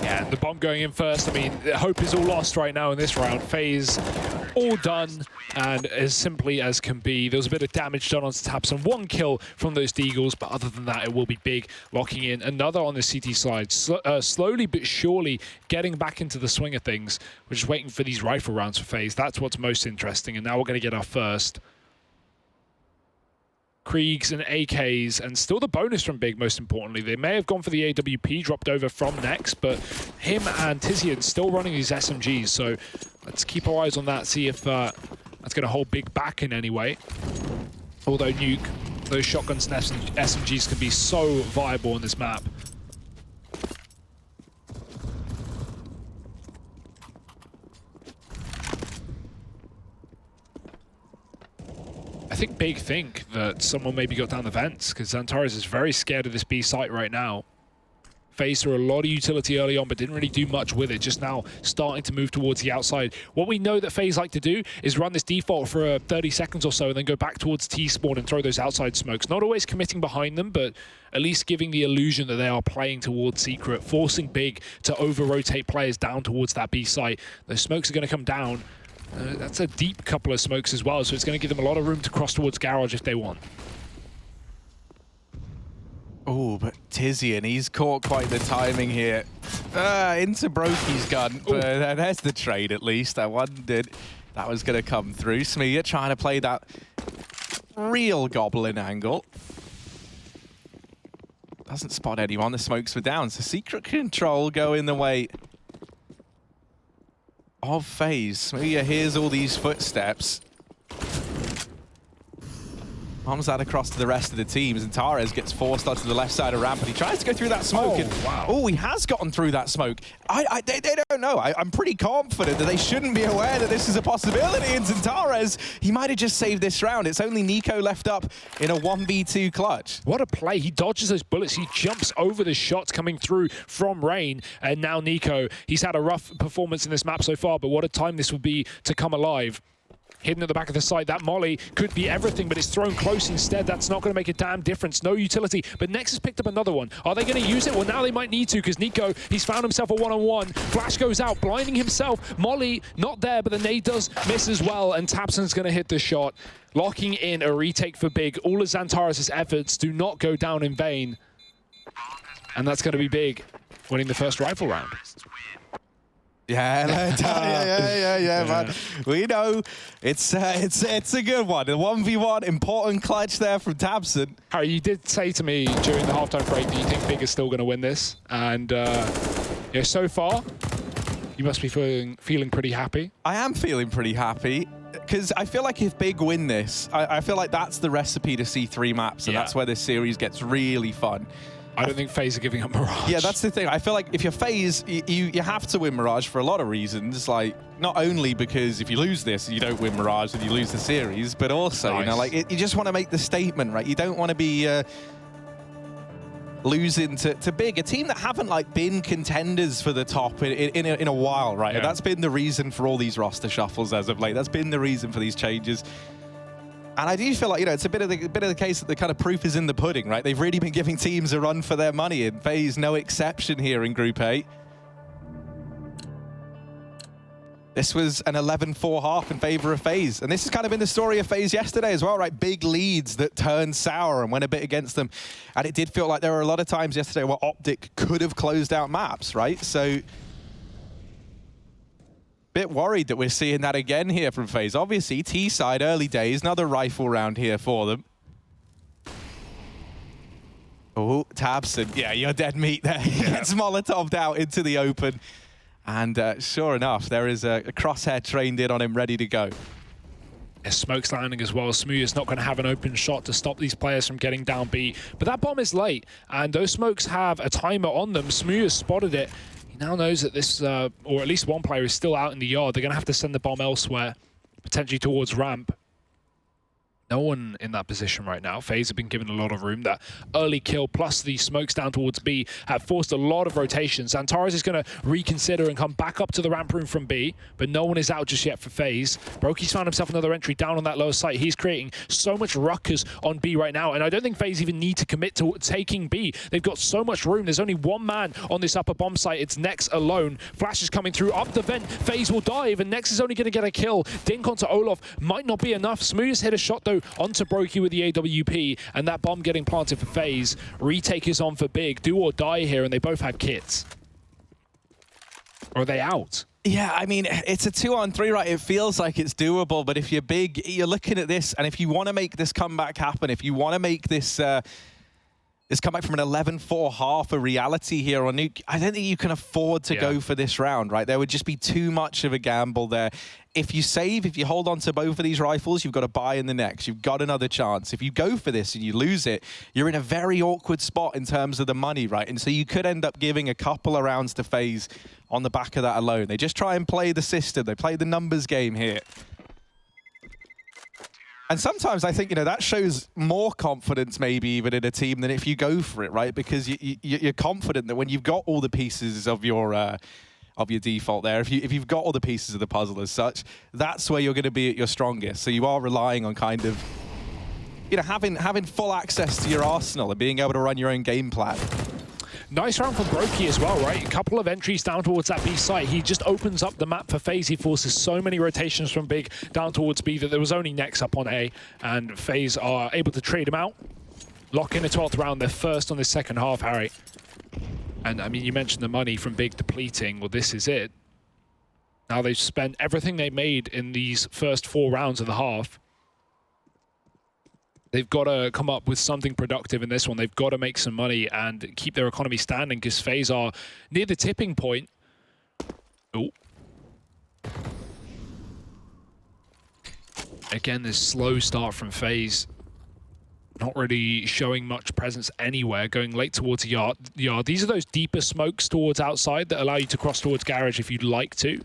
Yeah, and the bomb going in first. I mean, hope is all lost right now in this round. FaZe all done, and as simply as can be. There was a bit of damage done on tabseN. 1 kill from those Deagles, but other than that, it will be Big locking in another on the CT side. Slowly but surely getting back into the swing of things. We're just waiting for these rifle rounds for FaZe. That's what's most interesting, and now we're going to get our first. Kriegs and AKs, and still the bonus from Big, most importantly. They may have gone for the AWP, dropped over from Nex, but him and Tizian still running these SMGs, so let's keep our eyes on that, see if that's going to hold Big back in any way. Although Nuke, those shotguns and SMGs can be so viable on this map. I think Big think that someone maybe got down the vents, because Xantares is very scared of this B site right now. FaZe threw a lot of utility early on, but didn't really do much with it. Just now starting to move towards the outside. What we know that FaZe like to do is run this default for 30 seconds or so and then go back towards T-spawn and throw those outside smokes. Not always committing behind them, but at least giving the illusion that they are playing towards secret, forcing Big to over-rotate players down towards that B site. Those smokes are going to come down. That's a deep couple of smokes as well, so it's going to give them a lot of room to cross towards Garage if they want. Oh, but Tizian, he's caught quite the timing here. Into Brokey's gun, but there's the trade at least. I wondered that was going to come through. Smia trying to play that real goblin angle. Doesn't spot anyone. The smokes were down. So secret control going the way of FaZe. Smooya hears all these footsteps. Bombs that across to the rest of the teams, and Tares gets forced onto the left side of ramp, and he tries to go through that smoke. Oh, he has gotten through that smoke. They don't know. I'm pretty confident that they shouldn't be aware that this is a possibility. And Tares, he might have just saved this round. It's only Nico left up in a 1v2 clutch. What a play. He dodges those bullets. He jumps over the shots coming through from Rain. And now Nico, he's had a rough performance in this map so far, but what a time this would be to come alive. Hidden at the back of the site, that molly could be everything, but it's thrown close instead. That's not going to make a damn difference. No utility, but Nex has picked up another one. Are they going to use it? Well, now they might need to, because Nico, he's found himself a one-on-one. Flash goes out, blinding himself. Molly, not there, but the nade does miss as well, and tabseN's going to hit the shot, locking in a retake for Big. All of Xantares' efforts do not go down in vain, and that's going to be Big winning the first rifle round. Yeah, man. We know it's a good one. A 1v1, important clutch there from tabseN. Harry, you did say to me during the halftime break that you think Big is still going to win this, and yeah, so far you must be feeling pretty happy. I am feeling pretty happy, because I feel like if Big win this, I feel like that's the recipe to see 3 maps, and that's where this series gets really fun. I don't think FaZe are giving up Mirage. Yeah, that's the thing. I feel like if you're FaZe, you have to win Mirage for a lot of reasons. Like, not only because if you lose this, you don't win Mirage and you lose the series, but also, you know, like, you just want to make the statement, right? You don't want to be losing to Big, a team that haven't, like, been contenders for the top in a while, right? Yeah. And that's been the reason for all these roster shuffles as of late. That's been the reason for these changes. And I do feel like, you know, it's a bit of the case that the kind of proof is in the pudding, right? They've really been giving teams a run for their money, and FaZe no exception here in Group A. This was an 11-4 half in favor of FaZe, and this has kind of been the story of FaZe yesterday as well, right? Big leads that turned sour and went a bit against them, and it did feel like there were a lot of times yesterday where Optic could have closed out maps, right? So, bit worried that we're seeing that again here from FaZe. Obviously, T-side, early days, another rifle round here for them. Oh, tabseN. Yeah, you're dead meat there. He gets Molotov'd out into the open. And sure enough, there is a crosshair trained in on him, ready to go. Smoke's landing as well. Smooya's not going to have an open shot to stop these players from getting down B. But that bomb is late, and those smokes have a timer on them. Smooya's spotted it. Now knows that this, or at least one player is still out in the yard. They're going to have to send the bomb elsewhere, potentially towards ramp. No one in that position right now. FaZe have been given a lot of room. That early kill plus the smokes down towards B have forced a lot of rotations. Xantares is going to reconsider and come back up to the ramp room from B, but no one is out just yet for FaZe. Broky's found himself another entry down on that lower site. He's creating so much ruckus on B right now, and I don't think FaZe even need to commit to taking B. They've got so much room. There's only one man on this upper bomb site. It's Nex alone. Flash is coming through up the vent. FaZe will dive, and Nex is only going to get a kill. Dink onto Olof might not be enough. Smooya's hit a shot, though, onto Broky with the AWP, and that bomb getting planted for FaZe. Retake is on for Big. Do or die here, and they both have kits. Or are they out? Yeah, I mean, it's a 2-on-3, right? It feels like it's doable, but if you're Big, you're looking at this, and if you want to make this comeback happen, if you want to make this this comeback from an 11-4 half a reality here on Nuke, I don't think you can afford to go for this round, right? There would just be too much of a gamble there. If you save, if you hold on to both of these rifles, you've got to buy in the next. You've got another chance. If you go for this and you lose it, you're in a very awkward spot in terms of the money, right? And so you could end up giving a couple of rounds to FaZe on the back of that alone. They just try and play the system. They play the numbers game here. And sometimes I think, you know, that shows more confidence maybe even in a team than if you go for it, right? Because you're confident that when you've got all the pieces of your default there, if you've got all the pieces of the puzzle as such, that's where you're going to be at your strongest. So you are relying on kind of, you know, having full access to your arsenal and being able to run your own game plan. Nice round from Broky as well, right? A couple of entries down towards that B site. He just opens up the map for FaZe. He forces so many rotations from Big down towards B that there was only Nex up on A, and FaZe are able to trade him out. Lock in a 12th round. They're first on this second half, Harry. And, I mean, you mentioned the money from Big depleting. Well, this is it. Now they've spent everything they made in these first 4 rounds of the half. They've got to come up with something productive in this one. They've got to make some money and keep their economy standing because FaZe are near the tipping point. Oh. Again, this slow start from FaZe. Not really showing much presence anywhere, going late towards the yard. These are those deeper smokes towards outside that allow you to cross towards garage if you'd like to.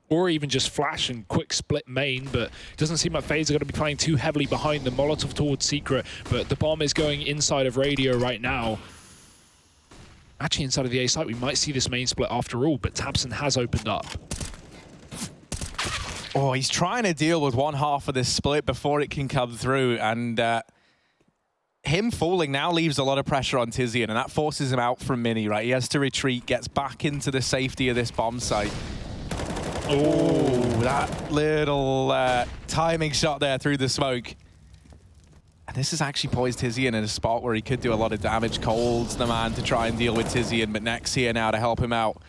Or even just flash and quick split main, but it doesn't seem like FaZe are going to be playing too heavily behind the Molotov towards Secret, but the bomb is going inside of Radio right now. Actually, inside of the A site, we might see this main split after all, but tabseN has opened up. Oh, he's trying to deal with one half of this split before it can come through, and him falling now leaves a lot of pressure on Tizian, and that forces him out from Mini, right? He has to retreat, gets back into the safety of this bomb site. Oh, that little timing shot there through the smoke. And this has actually poised Tizian in a spot where he could do a lot of damage. Cold's the man to try and deal with Tizian, but Next here now to help him out.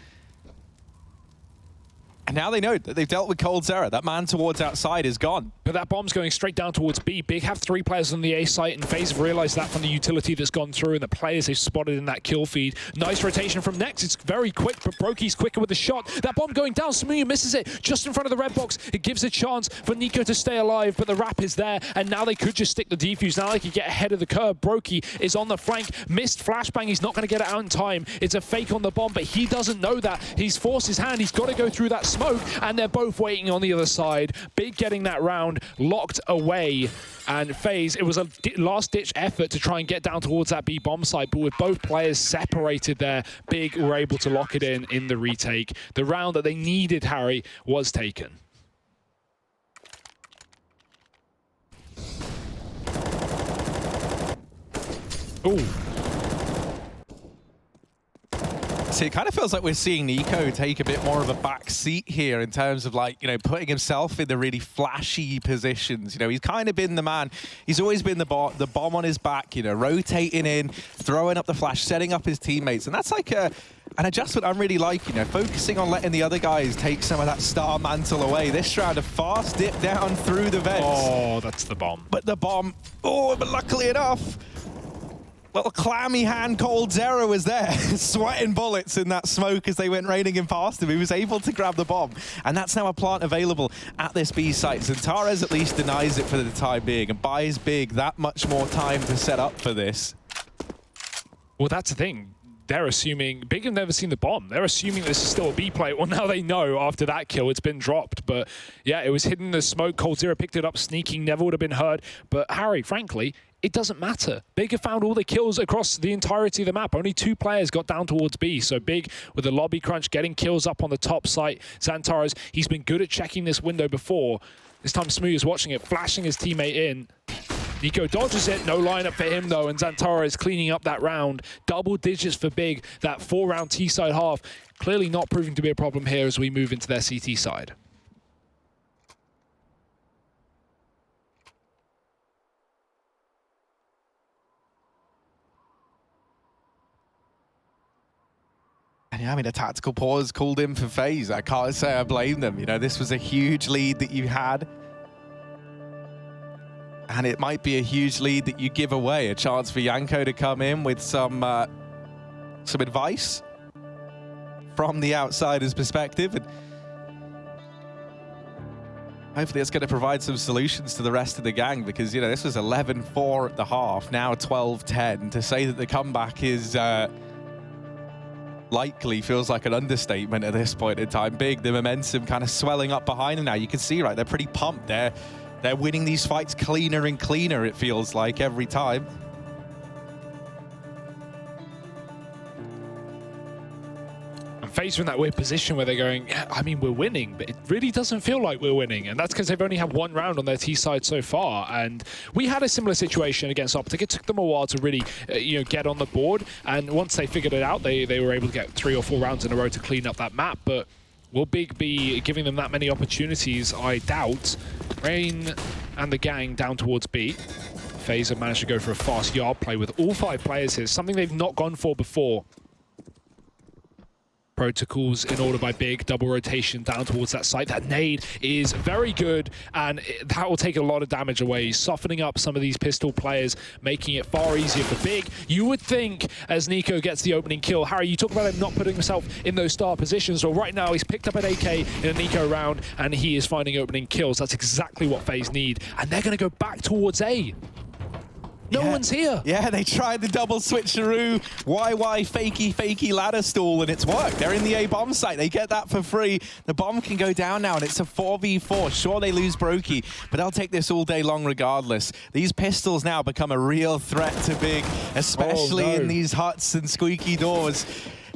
And now they know that they've dealt with Cold's error. That man towards outside is gone. But that bomb's going straight down towards B. Big have 3 players on the A site, and FaZe have realized that from the utility that's gone through and the players they've spotted in that kill feed. Nice rotation from Next. It's very quick, but Brokey's quicker with the shot. That bomb going down. Smooya misses it just in front of the red box. It gives a chance for Nico to stay alive, but the wrap is there, and now they could just stick the defuse. Now they could get ahead of the curve. Brokey is on the flank. Missed flashbang. He's not going to get it out in time. It's a fake on the bomb, but he doesn't know that. He's forced his hand. He's got to go through that smoke, and they're both waiting on the other side. Big getting that round locked away, and FaZe, it was a last-ditch effort to try and get down towards that B bomb site, but with both players separated there, Big were able to lock it in the retake. The round that they needed, Harry, was taken. Ooh. See, it kind of feels like we're seeing Nico take a bit more of a back seat here in terms of, like, you know, putting himself in the really flashy positions. You know, he's kind of been the man. He's always been the bomb on his back, you know, rotating in, throwing up the flash, setting up his teammates. And that's like an adjustment I'm really liking, you know, focusing on letting the other guys take some of that star mantle away. This round, a fast dip down through the vents. Oh, that's the bomb. But the bomb, oh, but luckily enough, little clammy hand Cold Zero was there, sweating bullets in that smoke as they went raining in past him. He was able to grab the bomb, and that's now a plant available at this B site. Xantares at least denies it for the time being and buys Big that much more time to set up for this. Well, that's the thing. They're assuming, Big have never seen the bomb. They're assuming this is still a B play. Well, now they know after that kill, it's been dropped. But yeah, it was hidden in the smoke. Cold Zero picked it up, sneaking, never would have been heard. But Harry, frankly, it doesn't matter. Big have found all the kills across the entirety of the map. Only 2 players got down towards B. So Big with a lobby crunch, getting kills up on the top site. Xantares, he's been good at checking this window before. This time Smooya is watching it, flashing his teammate in. Nico dodges it, no lineup for him though, and Xantares cleaning up that round. Double digits for Big, that 4-round T-side half. Clearly not proving to be a problem here as we move into their CT side. And yeah, I mean, a tactical pause called in for FaZe. I can't say I blame them. You know, this was a huge lead that you had. And it might be a huge lead that you give away. A chance for Janko to come in with some advice from the outsider's perspective. And hopefully it's going to provide some solutions to the rest of the gang, because, you know, this was 11-4 at the half, now 12-10. To say that the comeback is likely feels like an understatement at this point in time. Big, the momentum kind of swelling up behind them now. You can see, right, they're pretty pumped. They're winning these fights cleaner and cleaner, it feels like, every time. And FaZe are in that weird position where they're going, yeah, I mean, we're winning, but it really doesn't feel like we're winning. And that's because they've only had 1 round on their T side so far. And we had a similar situation against Optic. It took them a while to really, get on the board. And once they figured it out, they were able to get 3 or 4 rounds in a row to clean up that map. But will Big be giving them that many opportunities? I doubt. Rain and the gang down towards B. FaZe have managed to go for a fast yard play with all 5 players here, something they've not gone for before. Protocols in order by Big, double rotation down towards that site. That nade is very good, and that will take a lot of damage away. He's softening up some of these pistol players, making it far easier for Big. You would think as Nico gets the opening kill, Harry, you talk about him not putting himself in those star positions. Well, right now he's picked up an AK in a Nico round, and he is finding opening kills. That's exactly what FaZe need, and they're going to go back towards A. No one's here. Yeah, they tried the double switcheroo, YY fakey ladder stall, and it's worked. They're in the A bomb site. They get that for free. The bomb can go down now, and it's a 4v4. Sure, they lose Brokey, but they'll take this all day long regardless. These pistols now become a real threat to Big, especially in these huts and squeaky doors.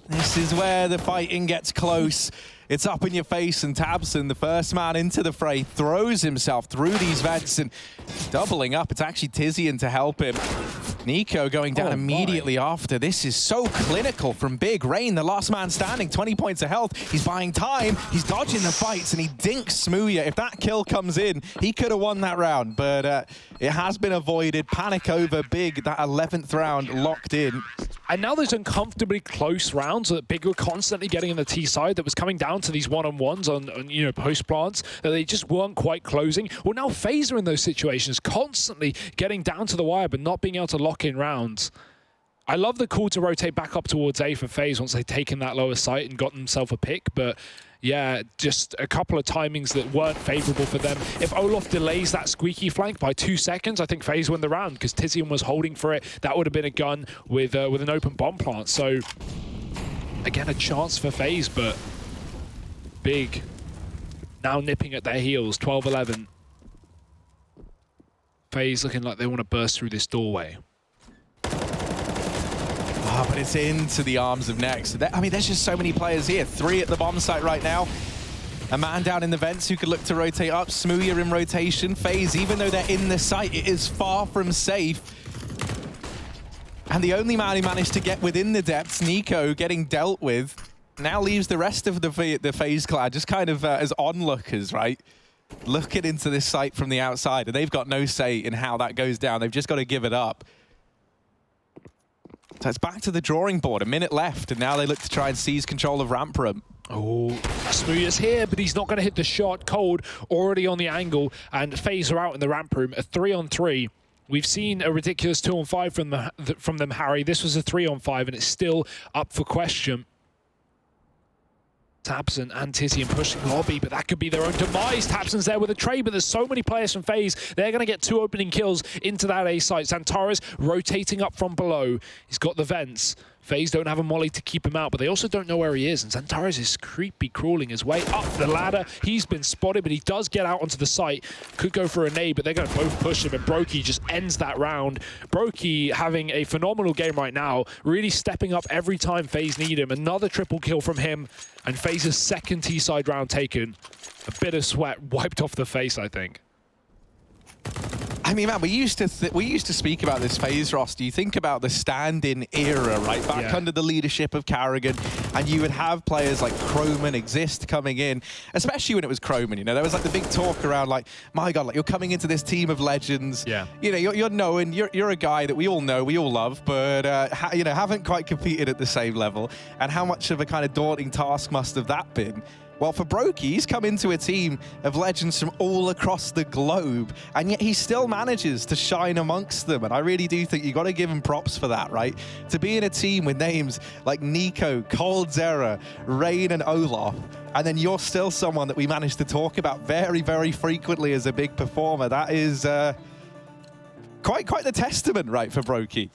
This is where the fighting gets close. It's up in your face, and tabseN, the first man into the fray, throws himself through these vents and doubling up. It's actually Tizian to help him. Nico going down immediately after. This is so clinical from Big. Rain, the last man standing, 20 points of health. He's buying time, he's dodging the fights, and he dinks Smooya. If that kill comes in, he could have won that round, but it has been avoided. Panic over Big, that 11th round locked in. And now those uncomfortably close rounds that Big were constantly getting in the T side that was coming down to these one-on-ones on you know, post plants that they just weren't quite closing. Well, now FaZe are in those situations, constantly getting down to the wire but not being able to lock in rounds. I love the call to rotate back up towards A for FaZe once they've taken that lower site and gotten themselves a pick, but yeah, just a couple of timings that weren't favorable for them. If Olof delays that squeaky flank by 2 seconds, I think FaZe win the round because Tizian was holding for it. That would have been a gun with an open bomb plant. So again, a chance for FaZe, but Big now nipping at their heels, 12-11. FaZe looking like they want to burst through this doorway. Oh, but it's into the arms of Next. I mean, there's just so many players here. 3 at the bomb site right now. A man down in the vents who could look to rotate up. Smooya in rotation. FaZe, even though they're in the site, it is far from safe. And the only man who managed to get within the depths, Nico, getting dealt with, now leaves the rest of the FaZe clan just kind of as onlookers, right? Looking into this site from the outside, and they've got no say in how that goes down. They've just got to give it up. So it's back to the drawing board, a minute left, and now they look to try and seize control of ramp room. Oh, Smooya's here, but he's not going to hit the shot. Cold already on the angle, and FaZe are out in the ramp room. A 3-on-3. We've seen a ridiculous 2-on-5 from them, Harry. This was a 3-on-5, and it's still up for question. tabseN and Tizian pushing lobby, but that could be their own demise. tabseN's there with a trade, but there's so many players from FaZe. They're going to get 2 opening kills into that A site. Xantares rotating up from below. He's got the vents. FaZe don't have a molly to keep him out, but they also don't know where he is. And Xantares is creepy crawling his way up the ladder. He's been spotted, but he does get out onto the site. Could go for a nade, but they're going to both push him, and Brokey just ends that round. Brokey having a phenomenal game right now, really stepping up every time FaZe need him. Another triple kill from him, and FaZe's second T-side round taken. A bit of sweat wiped off the face, I think. I mean, man, we used to speak about this FaZe roster. You think about the stand-in era, right? Back under the leadership of Carrigan, and you would have players like Chroman, Exist coming in, especially when it was Chroman. You know, there was like the big talk around, like, my God, like you're coming into this team of legends. Yeah. You know, you're knowing you're a guy that we all know, we all love, but you know, haven't quite competed at the same level. And how much of a kind of daunting task must have that been? Well, for Brokey, he's come into a team of legends from all across the globe, and yet he still manages to shine amongst them. And I really do think you got to give him props for that, right? To be in a team with names like Nico, coldzera, Rain, and Olof, and then you're still someone that we managed to talk about very, very frequently as a big performer. That is quite the testament, right, for Brokey.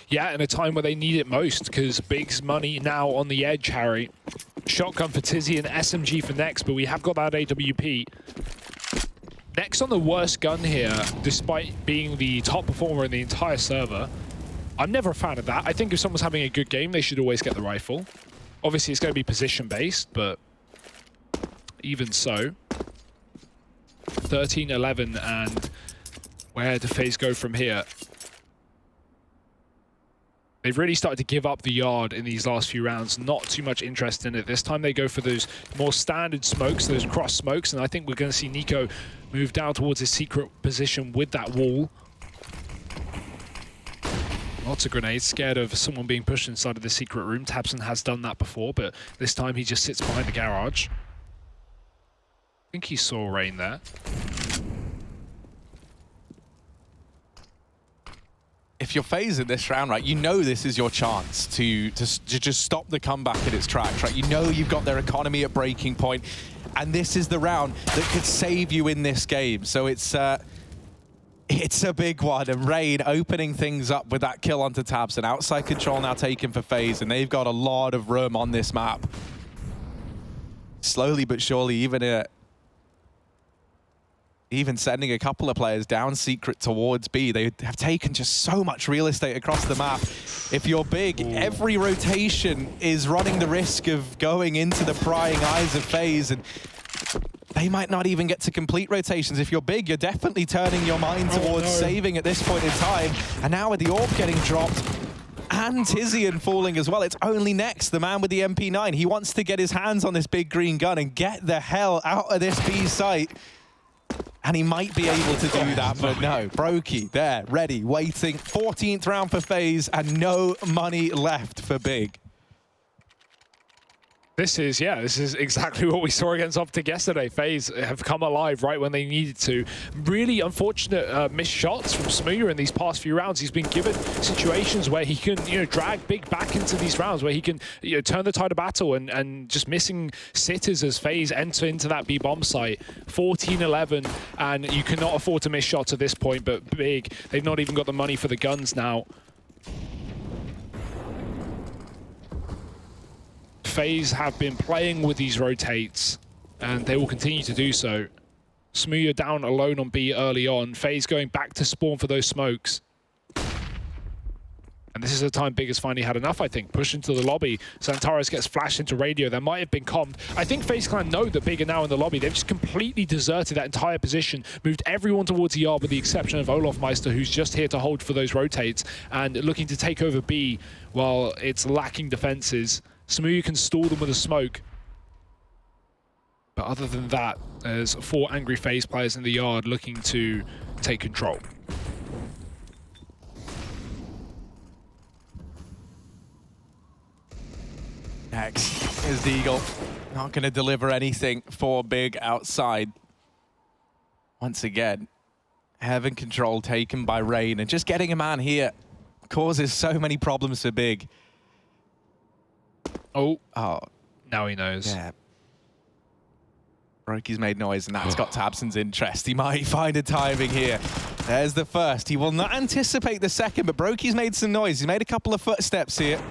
Yeah, in a time where they need it most, because Big's money now on the edge, Harry. Shotgun for Tizian, SMG for Next, but we have got that AWP. Next on the worst gun here, despite being the top performer in the entire server. I'm never a fan of that. I think if someone's having a good game, they should always get the rifle. Obviously, it's going to be position-based, but even so. 13-11, and where do FaZe go from here? They've really started to give up the yard in these last few rounds. Not too much interest in it. This time they go for those more standard smokes, those cross smokes, and I think we're going to see Nico move down towards his secret position with that wall. Lots of grenades, scared of someone being pushed inside of the secret room. tabseN has done that before, but this time he just sits behind the garage. I think he saw Rain there. If you're FaZe in this round, right, you know this is your chance to just stop the comeback in its tracks, right? You know you've got their economy at breaking point, and this is the round that could save you in this game. So it's a big one, and Rain opening things up with that kill onto tabseN. Outside control now taken for FaZe, and they've got a lot of room on this map. Slowly but surely, even sending a couple of players down secret towards B. They have taken just so much real estate across the map. If you're big, every rotation is running the risk of going into the prying eyes of FaZe, and they might not even get to complete rotations. If you're big, you're definitely turning your mind towards saving at this point in time. And now with the orb getting dropped, and Tizian falling as well, it's only Next, the man with the MP9. He wants to get his hands on this big green gun and get the hell out of this B site. And he might be able to do that, but no. Brokey there, ready, waiting. 14th round for FaZe, and no money left for Big. This is exactly what we saw against Optic yesterday. FaZe have come alive right when they needed to. Really unfortunate missed shots from Smooya in these past few rounds. He's been given situations where he can, drag Big back into these rounds, where he can, turn the tide of battle, and just missing sitters as FaZe enter into that B bomb site. 14-11, and you cannot afford to miss shots at this point. But Big, they've not even got the money for the guns now. FaZe have been playing with these rotates, and they will continue to do so. Smooya down alone on B early on. FaZe going back to spawn for those smokes. And this is the time Big has finally had enough, I think. Push into the lobby. Xantares gets flashed into radio. There might have been commed. I think FaZe Clan know that Big are now in the lobby. They've just completely deserted that entire position, moved everyone towards the yard with the exception of Olofmeister, who's just here to hold for those rotates and looking to take over B while it's lacking defenses. Smooya can stall them with a smoke. But other than that, there's 4 angry FaZe players in the yard looking to take control. Next is Deagle. Not going to deliver anything for Big outside. Once again, Heaven control taken by Rain, and just getting a man here causes so many problems for Big. Oh, now he knows. Yeah. Brokey's made noise, and that's got tabseN's interest. He might find a timing here. There's the first. He will not anticipate the second, but Brokey's made some noise. He's made a couple of footsteps here.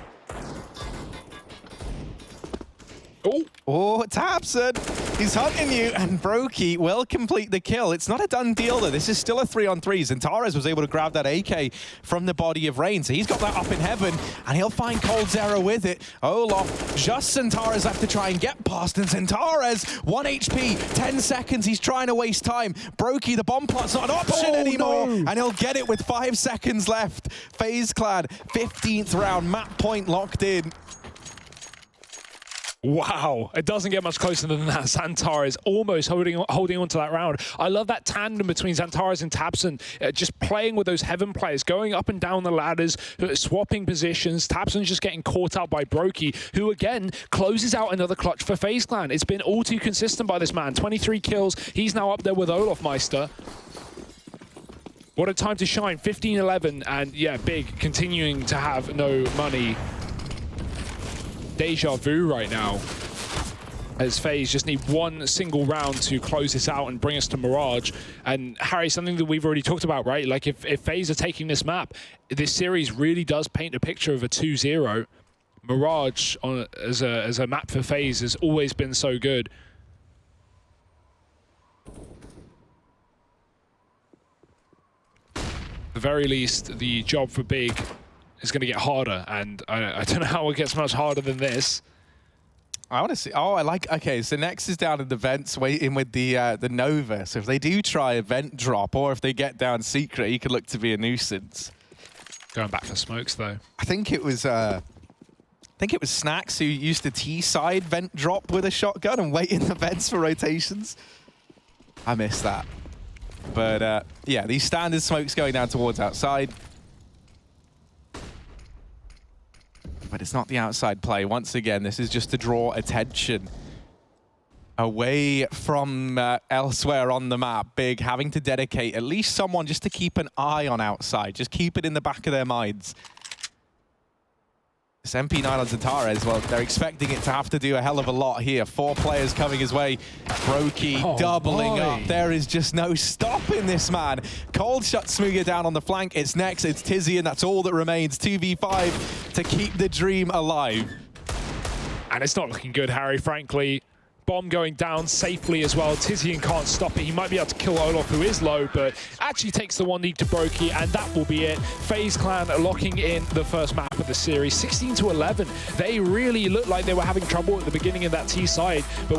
Oh, tabseN, he's hugging you, and Brokey will complete the kill. It's not a done deal, though. This is still a 3-on-3. Xantares was able to grab that AK from the body of Rain, so he's got that up in heaven, and he'll find coldzera with it. Olof, just Xantares left to try and get past, and Xantares, 1 HP, 10 seconds. He's trying to waste time. Brokey, the bomb plot's not an option anymore, and he'll get it with 5 seconds left. FaZe Clan, 15th round, map point locked in. Wow, it doesn't get much closer than that. Xantares almost holding on to that round. I love that tandem between Xantares and tabseN, just playing with those Heaven players, going up and down the ladders, swapping positions. tabseN's just getting caught out by Brokey, who again closes out another clutch for FaZe Clan. It's been all too consistent by this man. 23 kills. He's now up there with Olofmeister. What a time to shine. 15-11, and yeah, Big continuing to have no money. Deja vu right now, as FaZe just need one single round to close this out and bring us to Mirage. And Harry, something that we've already talked about, right? Like if FaZe are taking this map, this series really does paint a picture of a 2-0. Mirage as a map for FaZe has always been so good. At the very least, the job for Big is going to get harder, and I don't know how it gets much harder than this. I want to see. Oh, okay, so Next is down in the vents waiting with the Nova. So if they do try a vent drop, or if they get down secret, he could look to be a nuisance. Going back for smokes, though. I think it was Snacks who used to T-side vent drop with a shotgun and wait in the vents for rotations. I missed that. But yeah, these standard smokes going down towards outside. but it's not the outside play. Once again, this is just to draw attention away from elsewhere on the map. Big having to dedicate at least someone just to keep an eye on outside. Just keep it in the back of their minds. This MP9 on Zatares, well, they're expecting it to have to do a hell of a lot here. 4 players coming his way. Broky doubling up. There is just no stopping this man. Cold shuts Smooga down on the flank. It's next, it's Tizzy, and that's all that remains. 2v5 to keep the dream alive. And it's not looking good, Harry, frankly. Bomb going down safely as well. Tizian can't stop it. He might be able to kill Olof, who is low, but actually takes the 1 deep to Broky, and that will be it. FaZe Clan locking in the first map of the series, 16-11. They really looked like they were having trouble at the beginning of that T side, but